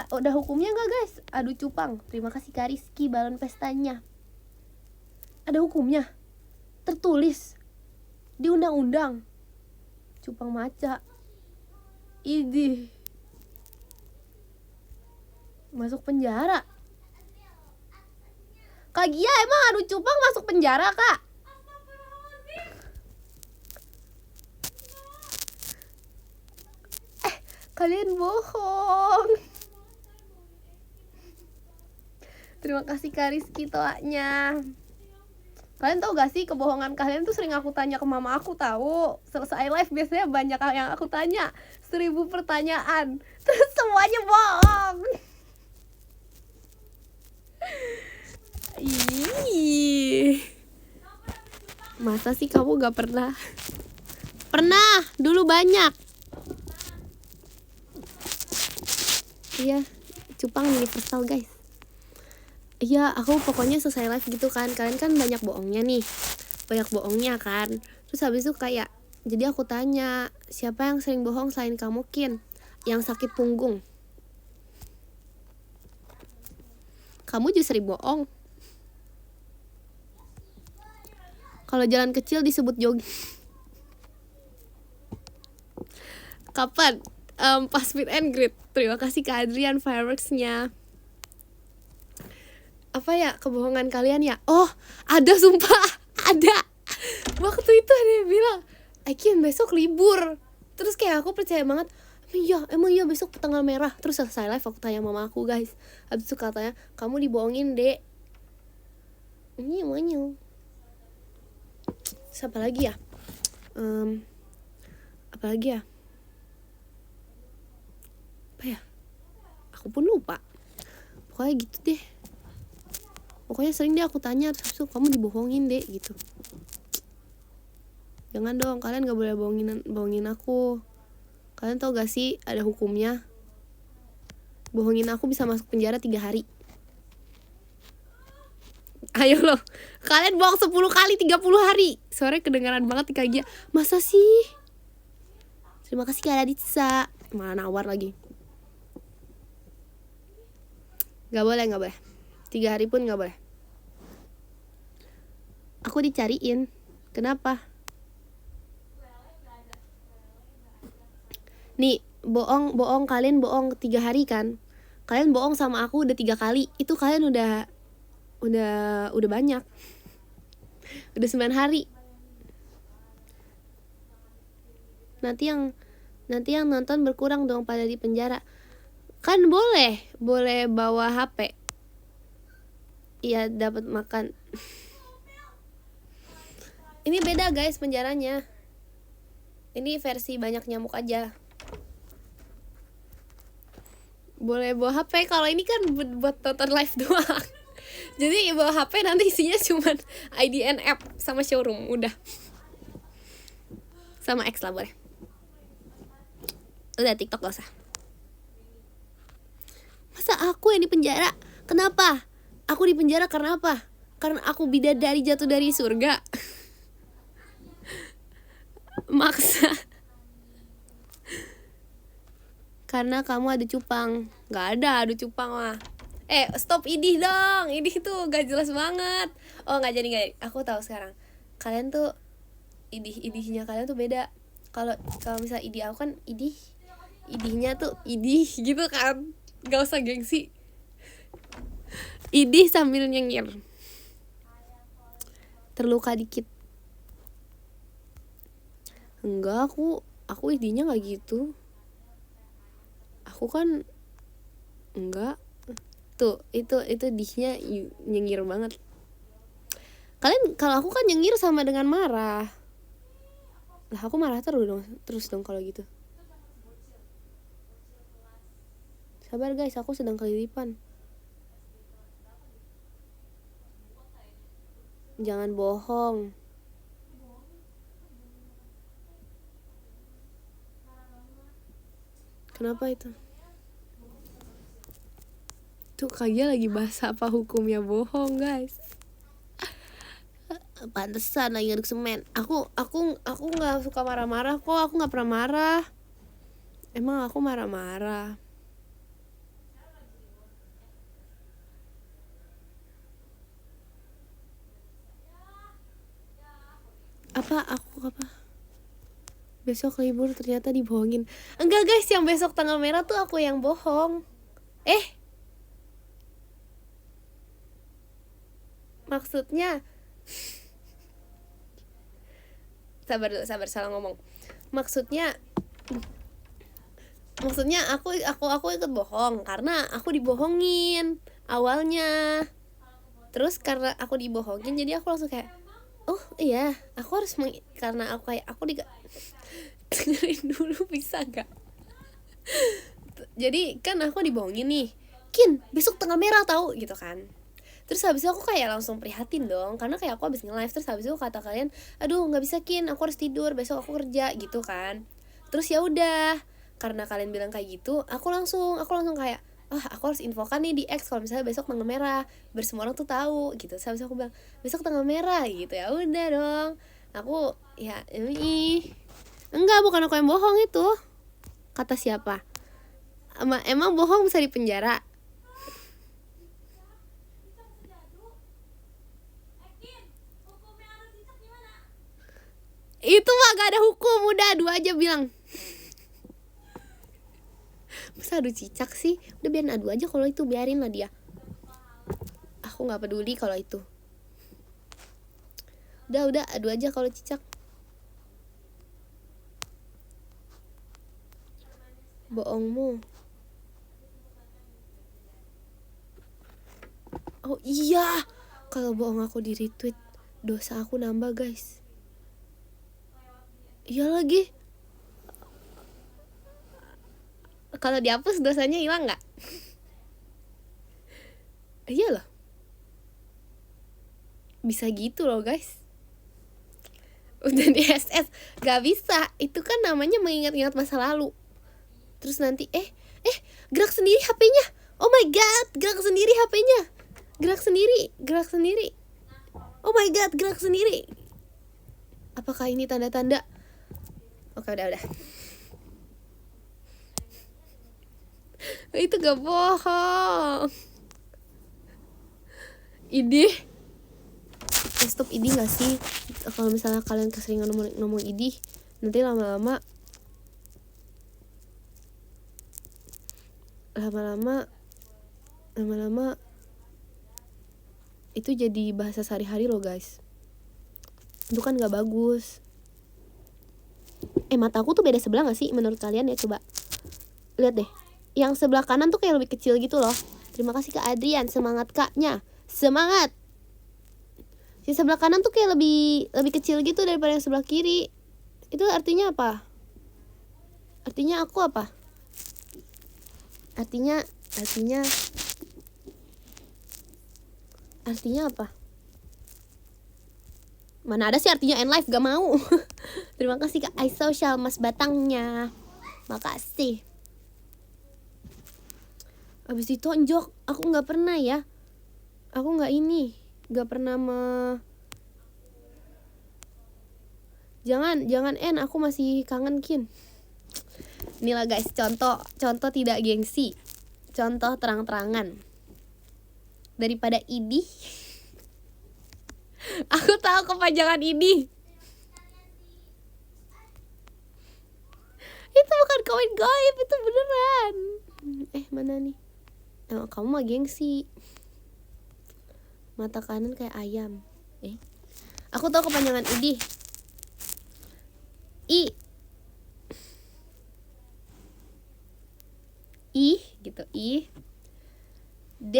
Udah hukumnya nggak guys? Adu cupang. Terima kasih Kak Rizky balon pestanya. Ada hukumnya? Tertulis di undang-undang. Cupang maca. Idih. Masuk penjara. Kak Gia emang adu cupang masuk penjara Kak? Kalian bohong. Terima kasih Kak Rizky toanya. Kalian tahu gak sih kebohongan kalian tuh sering aku tanya ke mama aku tahu. Selesai live biasanya banyak yang aku tanya, 1000 pertanyaan. Terus semuanya bohong. Ih. Masa sih kamu gak pernah? Pernah, dulu banyak. Iya, cupang universal guys. Iya, aku pokoknya selesai live gitu kan. Kalian kan banyak bohongnya nih. Banyak bohongnya kan. Terus habis itu kayak, jadi aku tanya, siapa yang sering bohong selain kamu Kin? Yang sakit punggung. Kamu justru sering bohong. Kalau jalan kecil disebut jogging. Kapan? Pas meet and greet. Terima kasih Kak Adrian fireworksnya. Apa ya kebohongan kalian ya? Oh, ada sumpah. Ada. Waktu itu ada yang bilang, Aikin besok libur. Terus kayak aku percaya banget, emang iya besok tanggal merah. Terus selesai live aku tanya mama aku guys. Habis itu katanya, kamu dibohongin dek. Ini emangnya. Terus apa lagi ya? Apa lagi ya? Apa ya? Aku pun lupa. Pokoknya gitu deh. Pokoknya sering deh aku tanya, terus itu kamu dibohongin deh gitu. Jangan dong, kalian gak boleh bohongin aku. Kalian tau gak sih ada hukumnya? Bohongin aku bisa masuk penjara 3 hari. Ayo loh, kalian bohong 10 kali 30 hari. Suaranya kedengaran banget di Kak Gia. Masa sih? Terima kasih Kak Raditsa. Malah nawar lagi. Gak boleh 3 hari pun gak boleh. Aku dicariin. Kenapa? Nih, bohong kalian bohong 3 hari kan? Kalian bohong sama aku udah 3 kali. Itu kalian udah banyak. Udah 9 hari. Nanti yang nonton berkurang dong pada di penjara. Kan boleh bawa HP. Iya, dapat makan. Ini beda guys penjaranya. Ini versi banyak nyamuk aja. Boleh bawa HP, kalau ini kan buat tonton live doang. Jadi bawa HP nanti isinya cuman ID and app sama showroom, udah. Sama X lah boleh. Udah TikTok gak usah. Masa aku yang di penjara? Kenapa? Aku di penjara karena apa? Karena aku bidadari jatuh dari surga. Maksa. Karena kamu ada cupang. Gak ada adu cupang mah. Stop idih dong. Idih tuh gak jelas banget. Oh gak jadi. Aku tahu sekarang. Kalian tuh idihnya kalian tuh beda. Kalau misalnya idih aku kan idihnya tuh idih gitu kan. Gak usah gengsi. Idih sambil nyengir. Terluka dikit. Enggak, aku idihnya gak gitu. Aku kan enggak. Tuh, itu dihnya nyengir banget. Kalian, kalau aku kan nyengir sama dengan marah. Lah aku marah terus dong kalau gitu. Sabar guys, aku sedang kelilipan. Jangan bohong. Kenapa itu? Tuh Kagya lagi bahas apa hukumnya bohong guys. Pantesan lagi ngaduk semen. Aku nggak suka marah-marah kok. Aku nggak pernah marah. Emang aku marah-marah? Apa? Besok libur ternyata dibohongin. Enggak guys, yang besok tanggal merah tuh aku yang bohong. Maksudnya sabar salah ngomong. Maksudnya aku ikut bohong karena aku dibohongin awalnya. Terus karena aku dibohongin jadi aku langsung kayak, oh iya, aku harus karena aku kayak aku dengerin dulu bisa gak? Jadi kan aku dibohongin nih, Kin besok tanggal merah tahu gitu kan. Terus habis itu aku kayak langsung prihatin dong, karena kayak aku habis nge-live. Terus habis itu kata kalian, aduh nggak bisa Kin, aku harus tidur, besok aku kerja gitu kan. Terus ya udah, karena kalian bilang kayak gitu, aku langsung kayak, aku harus infokan nih di X kalau misalnya besok tanggal merah, biar semua orang tuh tahu gitu. Terus habis itu aku bilang besok tanggal merah gitu. Ya udah dong, aku ya ini enggak, bukan aku yang bohong itu. Kata siapa? Emang bohong bisa dipenjara? Itu mah gak ada hukum, udah 2 aja bilang. Masa adu cicak sih? Udah biarin adu aja kalau itu, biarin lah dia. Aku gak peduli kalau itu. Udah adu aja kalau cicak. Bohongmu. Oh iya, kalau bohong aku di retweet, dosa aku nambah guys. Iya lagi. Kalau dihapus dosanya hilang nggak? Iya loh. Bisa gitu loh guys. Udah di SS gak bisa. Itu kan namanya mengingat-ingat masa lalu. Terus nanti gerak sendiri HP-nya. Oh my god, gerak sendiri HP-nya. Gerak sendiri. Oh my god, gerak sendiri. Apakah ini tanda-tanda? Oke, udah. Itu gak bohong. Idih. Stop idih gak sih? Kalau misalnya kalian keseringan ngomong idih, nanti lama-lama itu jadi bahasa sehari-hari loh guys. Itu kan gak bagus. Mataku tuh beda sebelah gak sih menurut kalian ya? Coba lihat deh. Yang sebelah kanan tuh kayak lebih kecil gitu loh. Terima kasih Kak Adrian, semangat kaknya. Semangat. Yang sebelah kanan tuh kayak lebih kecil gitu daripada yang sebelah kiri. Itu artinya apa? Artinya aku apa? Artinya apa? Mana ada sih artinya end life, gak mau. Terima kasih Kak iSocial Mas Batangnya. Makasih. Abis ditonjok, aku gak pernah ya. Aku gak pernah Jangan aku masih kangen Kin. Inilah guys, contoh tidak gengsi. Contoh terang-terangan. Daripada idih. Aku tahu kepanjangan idih. Itu bukan koin gaib, itu beneran. Mana nih? Kamu mah gengsi. Mata kanan kayak ayam. Aku tahu kepanjangan idih. I gitu, D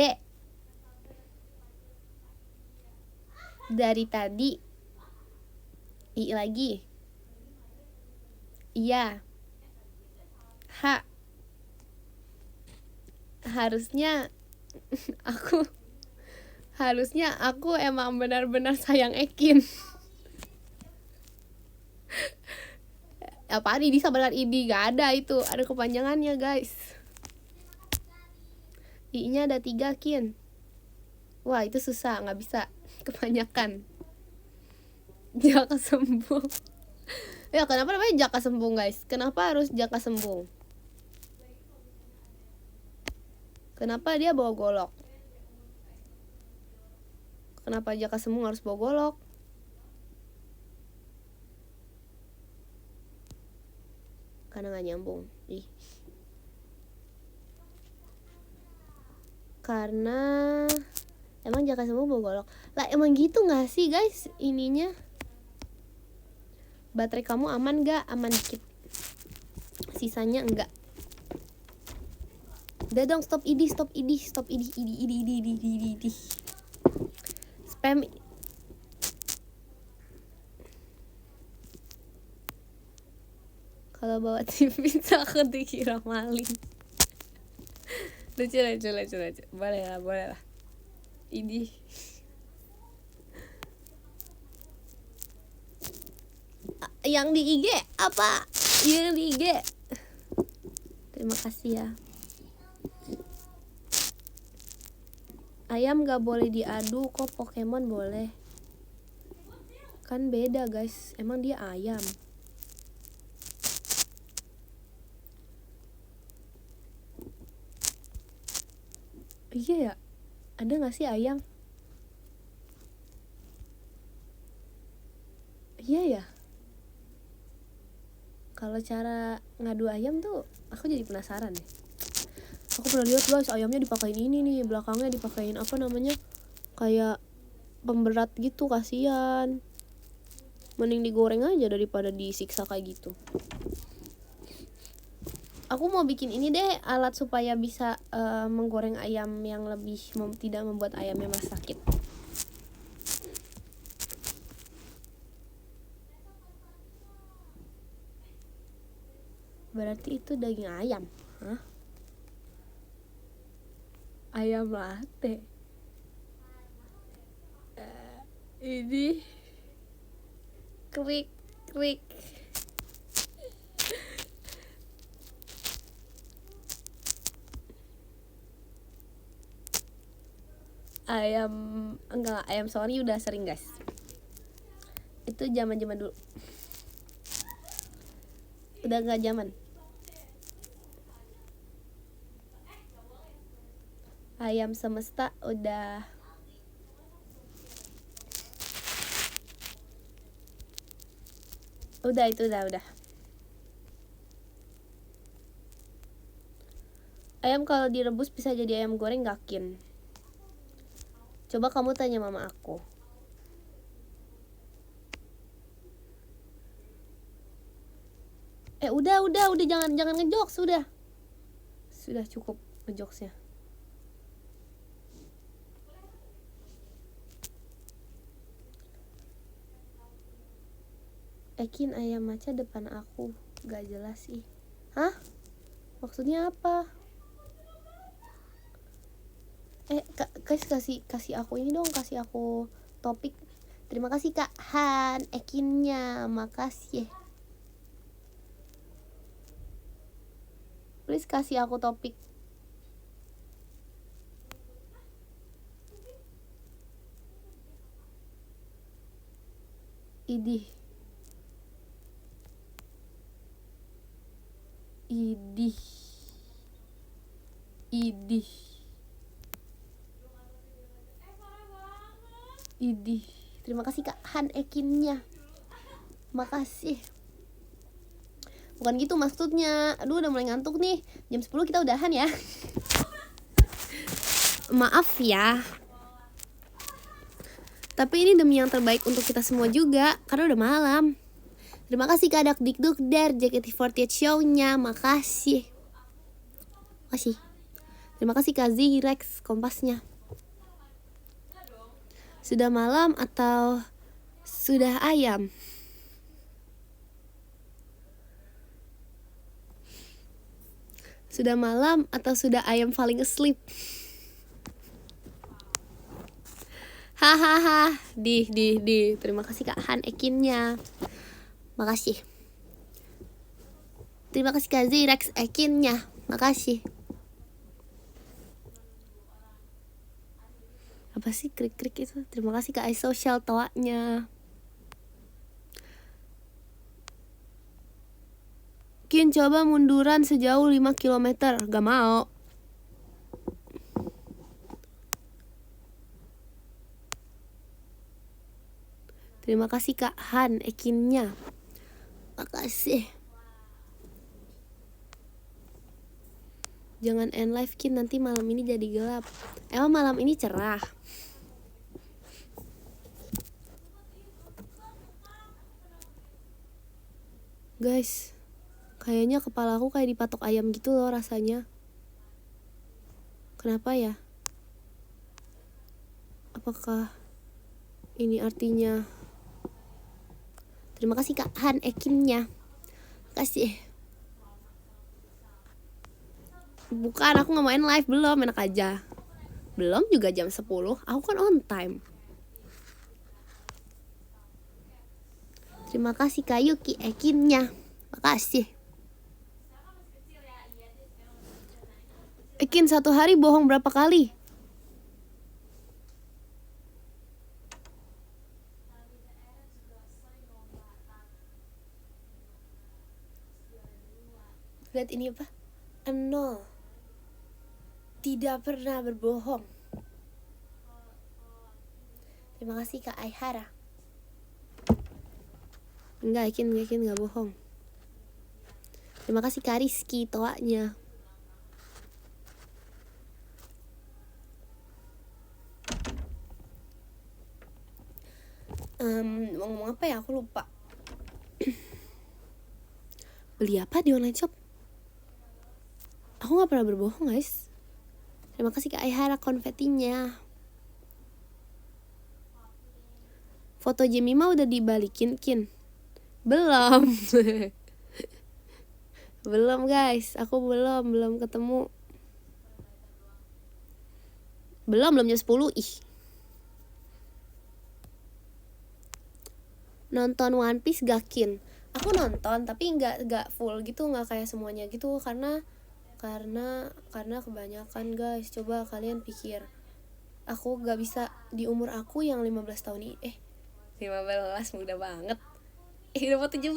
dari tadi, I lagi, iya, H harusnya aku emang benar-benar sayang Ekin. Apaan ini sama dengan ini? Gak ada itu, ada kepanjangannya guys. I-nya ada 3, Kin. Wah, itu susah, nggak bisa. Kebanyakan. Jaka Sembung. Ya, kenapa namanya Jaka Sembung, guys? Kenapa harus Jaka Sembung? Kenapa dia bawa golok? Kenapa Jaka Sembung harus bawa golok? Karena nggak nyambung. Ih. Karena emang Jaka Sembung bawa golok. Lah emang gitu nggak sih, guys? Ininya. Baterai kamu aman gak? Aman dikit. Sisanya enggak. Udah dong, stop idi. Spam. Kalau bawa TV takut dikira maling. Lucu. Boleh lah. Ini. Yang di IG apa? Yang di IG. Terima kasih ya. Ayam gak boleh diadu, kok Pokemon boleh? Kan beda, guys. Emang dia ayam. Iya ya. Ada gak sih ayam? Iya ya. Kalau cara ngadu ayam tuh aku jadi penasaran deh. Aku pernah lihat, guys, ayamnya dipakein ini nih, belakangnya dipakein apa namanya, kayak pemberat gitu. Kasian, mending digoreng aja daripada disiksa kayak gitu. Aku mau bikin ini deh, alat supaya bisa menggoreng ayam yang lebih tidak membuat ayamnya mas sakit. Berarti itu daging ayam. Hah? Ayam latte. Ini krik. Ayam sorry udah sering, guys. Itu zaman dulu. Udah nggak zaman. Ayam semesta udah. Itu udah. Ayam kalau direbus bisa jadi ayam goreng gak, Kin? Coba kamu tanya mama aku. Udah jangan ngejokes, sudah cukup ngejokesnya. Kin, ayam maca depan aku. Gak jelas sih. Hah? Maksudnya apa? Guys, kasih aku ini dong, kasih aku topik. Terima kasih Kak Han, Ekinnya, makasih. Please kasih aku topik. Idih. Terima kasih Kak Han Ekinnya. Makasih. Bukan gitu maksudnya. Aduh, udah mulai ngantuk nih. Jam 10 kita udahan ya. Maaf ya. Tapi ini demi yang terbaik untuk kita semua juga, karena udah malam. Terima kasih Kak Dakdikdukder, JKT48 show-nya. Makasih. Terima kasih Kak Zirex Kompasnya. Sudah malam atau sudah ayam? Sudah malam atau sudah ayam falling asleep? Hahaha. Terima kasih Kak Han Ekinnya. Makasih. Terima kasih Kak Zirex Ekinnya. Makasih. Apa sih krik-krik itu? Terima kasih Kak iSocial toanya. Kin coba munduran sejauh 5 km. Gak mau. Terima kasih Kak Han Ekinnya. Makasih. Jangan end live Kin, nanti malam ini jadi gelap. Emang malam ini cerah? Guys, kayaknya kepala aku kayak dipatok ayam gitu loh rasanya. Kenapa ya? Apakah ini artinya? Terima kasih Kak Han Ekinnya. Kasih. Bukan, aku gak main live, belum, enak aja. Belum juga jam 10, aku kan on time. Terima kasih Kak Yuki Ekinnya. Makasih. Ekin satu hari bohong berapa kali? Lihat ini apa? 0. Tidak pernah berbohong. Terima kasih Kak Aihara. Enggak, Ekin gak bohong. Terima kasih Kak Rizky toanya. Mau ngomong apa ya, aku lupa. Beli apa di online shop? Aku gak pernah berbohong guys. Terima kasih Kak Aihara konfetinya. Foto Jemima udah dibalikin Kin? Belum. Belum guys, aku belum ketemu. Belum jam 10. Nonton One Piece gak Kin? Aku nonton tapi nggak full gitu, nggak kayak semuanya gitu, karena kebanyakan guys. Coba kalian pikir, aku gak bisa di umur aku yang 15 tahun ini. 15 muda banget. Udah mau 17.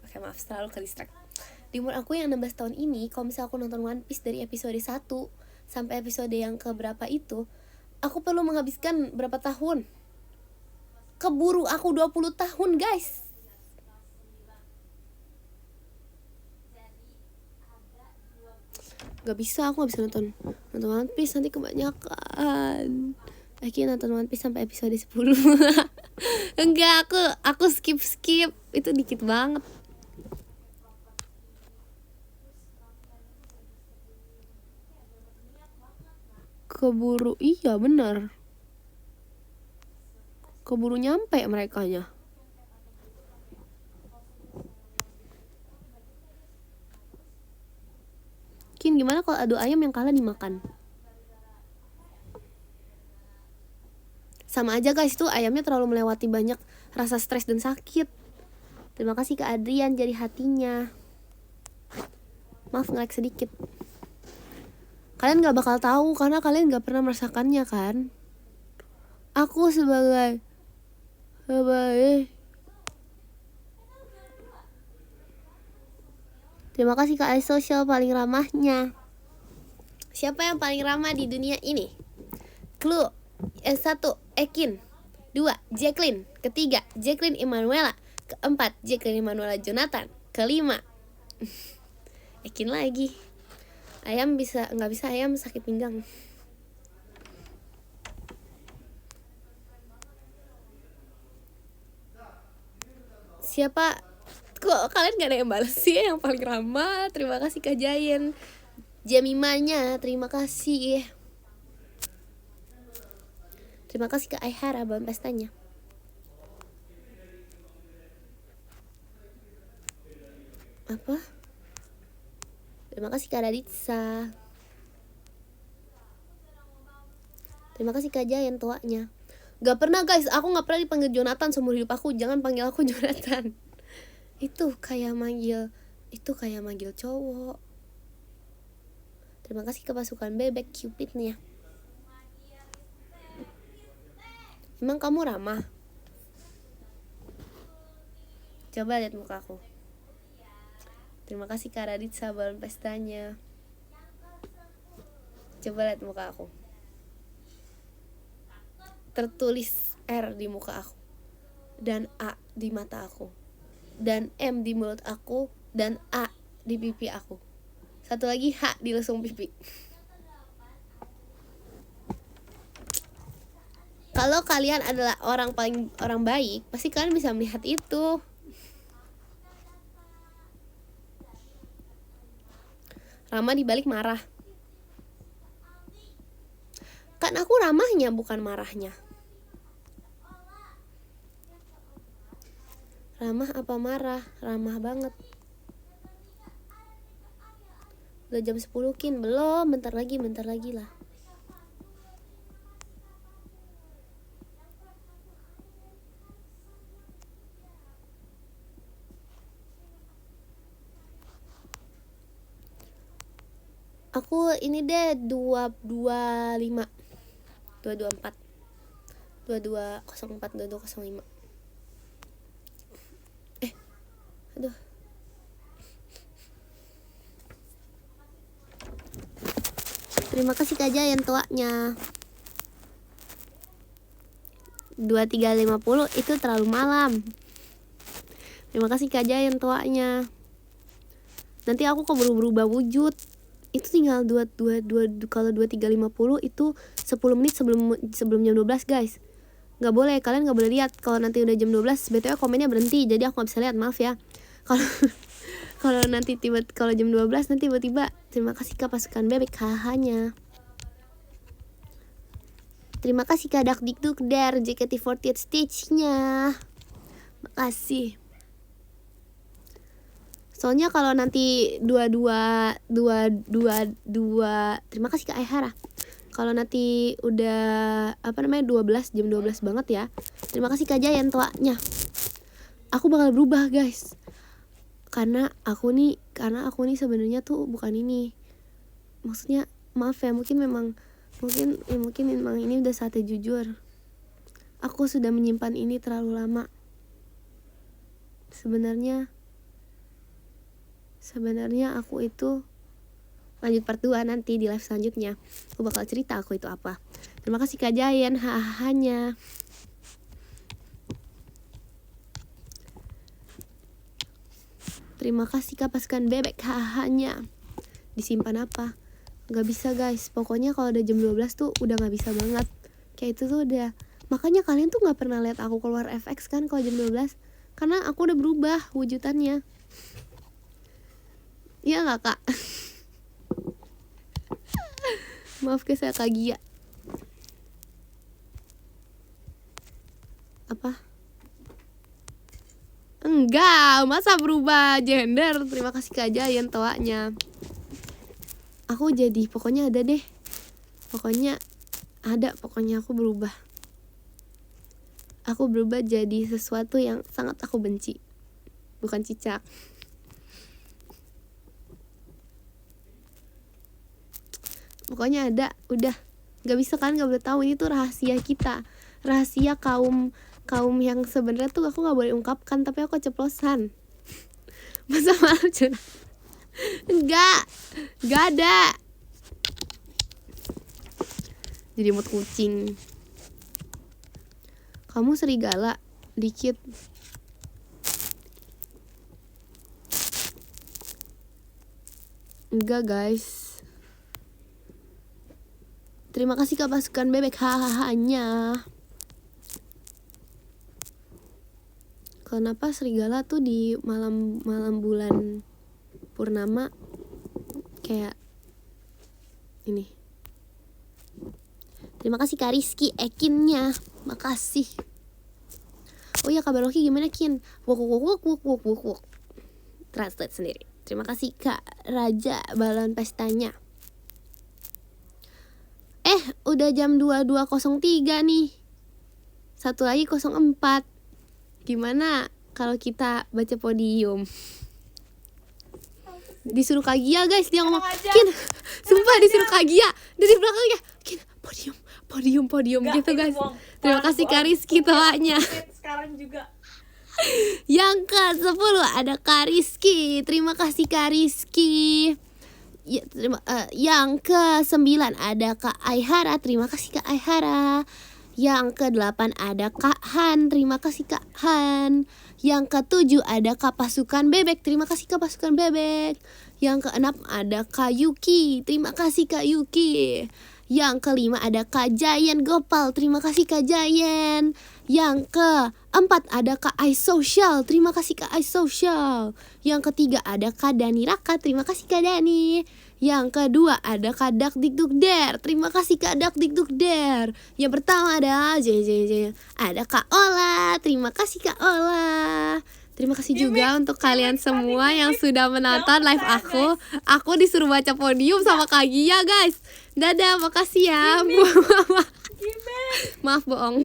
Oke, maaf, selalu ke distract. Di umur aku yang 16 tahun ini, kalau misalnya aku nonton One Piece dari episode 1 sampai episode yang keberapa itu, aku perlu menghabiskan berapa tahun? Keburu aku 20 tahun guys. Gak bisa, aku gak bisa nonton One Piece, nanti kebanyakan. Akhirnya nonton One Piece sampai episode 10. Enggak, aku skip. Itu dikit banget. Keburu, iya benar. Keburu nyampe merekanya. Kin, gimana kalau adu ayam yang kalah dimakan? Sama aja guys, tuh ayamnya terlalu melewati banyak rasa stres dan sakit. Terima kasih Kak Adrian jadi hatinya. Maaf nge-lag sedikit. Kalian gak bakal tahu karena kalian gak pernah merasakannya kan. Aku sebagai terima kasih Kak iSocial paling ramahnya. Siapa yang paling ramah di dunia ini? Clue. 1. Ekin. 2. Jacqueline. Ketiga, Jacqueline Emanuela. Keempat, Jacqueline Emanuela Jonathan. Kelima, Ekin lagi. Ayam bisa, nggak bisa, ayam sakit pinggang. Siapa? Kok kalian gak ada yang balas sih yang paling ramah? Terima kasih Kak Jayen. Jemimanya, terima kasih. Terima kasih Kak Aihara bahan pestanya. Apa? Terima kasih Kak Raditsa. Terima kasih Kak Jayen tuanya. Gak pernah guys, aku gak pernah dipanggil Jonathan seumur hidup aku. Jangan panggil aku Jonathan. Itu kayak manggil cowok. Terima kasih ke pasukan bebek Cupidnya. Emang kamu ramah? Coba lihat muka aku. Terima kasih Kak Radit balon pestanya. Coba lihat muka aku. Tertulis R di muka aku, dan A di mata aku, dan M di mulut aku, dan A di pipi aku. Satu lagi H di lesung pipi. Kalau kalian adalah orang baik, pasti kalian bisa melihat itu. Ramah dibalik marah. Kan aku ramahnya bukan marahnya. Ramah apa marah? Ramah banget. Udah jam 10 Kin? Belum, bentar lagi lah. Aku ini deh 225 224 2204 2205. Aduh. Terima kasih Kak Jayan tuanya. 2350 itu terlalu malam. Terima kasih Kak Jayan tuanya. Nanti aku keburu berubah wujud. Itu tinggal kalau 2350 itu 10 menit sebelum jam 12 guys. Gak boleh, kalian gak boleh lihat. Kalau nanti udah jam 12 BTW komennya berhenti, jadi aku gak bisa lihat, maaf ya. Kalau nanti kalau jam 12 nanti tiba-tiba. Terima kasih Kak pasukan bebek hahanya. Terima kasih Kak Dakdikduk der JKT48 stage-nya. Makasih. Soalnya kalau nanti 22 terima kasih Kak Aihara. Kalau nanti udah 12 jam 12 banget ya. Terima kasih Kak Jayan tuanya. Aku bakal berubah guys. Karena aku nih sebenarnya tuh bukan ini. Maksudnya maaf ya, mungkin memang ini udah saatnya jujur. Aku sudah menyimpan ini terlalu lama. Sebenarnya aku itu lanjut part 2 nanti di live selanjutnya. Aku bakal cerita aku itu apa. Terima kasih Kak Jayan hahanya. Terima kasih Kak pasukan bebek hahanya. Disimpan apa? Gak bisa guys. Pokoknya kalau udah jam 12 tuh udah gak bisa banget. Kayak itu tuh udah. Makanya kalian tuh gak pernah lihat aku keluar FX kan kalau jam 12. Karena aku udah berubah wujudannya. Iya gak Kak? Maaf guys, saya Kak Gia. Apa? Enggak, masa berubah gender. Terima kasih Kak Jayan toanya. Aku jadi, pokoknya ada deh. Pokoknya aku berubah. Aku berubah jadi sesuatu yang sangat aku benci. Bukan cicak. Pokoknya ada, udah. Gak bisa kan, gak boleh tahu, ini tuh rahasia kita. Rahasia kaum yang sebenarnya tuh aku gak boleh ungkapkan, tapi aku ceplosan. Masa malam curhat? Gak ada. Jadi mood kucing. Kamu serigala dikit. Enggak guys. Terima kasih Kak pasukan bebek hahanya. Kenapa serigala tuh di malam bulan purnama kayak ini? Terima kasih Kak Rizky Ekinnya. Makasih. Oh ya, kabar Loki gimana Kin? Wuk. Translate sendiri. Terima kasih Kak Raja balon pestanya. Udah jam 22.03 nih. Satu lagi 04. Gimana kalau kita baca podium? Disuruh Kak Gia guys, dia ngomong Kin, sumpah disuruh Kak Gia dari belakangnya, Kin, podium podium Nggak, gitu itu guys. bohong. Terima Parah, kasih bohong. Kariski toanya. Sekarang juga. Yang ke-10 ada Kariski. Terima kasih Kariski. Ya, yang ke-9 ada Kak Aihara. Terima kasih Kak Aihara. Yang ke-8 ada Kak Han. Terima kasih Kak Han. Yang ke-7 ada Kak Pasukan Bebek. Terima kasih Kak Pasukan Bebek. Yang ke-6 ada Kak Yuki. Terima kasih Kak Yuki. Yang ke-5 ada Kak Jayan Gopal. Terima kasih Kak Jayan. Yang ke-4 ada Kak iSocial. Terima kasih Kak iSocial. Yang ke-3 ada Kak Dani Raka. Terima kasih Kak Dani. Yang kedua ada Kak Dakdikdukder. Terima kasih Kak Dakdikdukder. Yang pertama ada ada Kak Ola. Terima kasih Kak Ola. Terima kasih juga untuk kalian semua yang sudah menonton live aku. Aku disuruh baca podium sama Kak Gia guys. Dadah, makasih ya. Maaf bohong.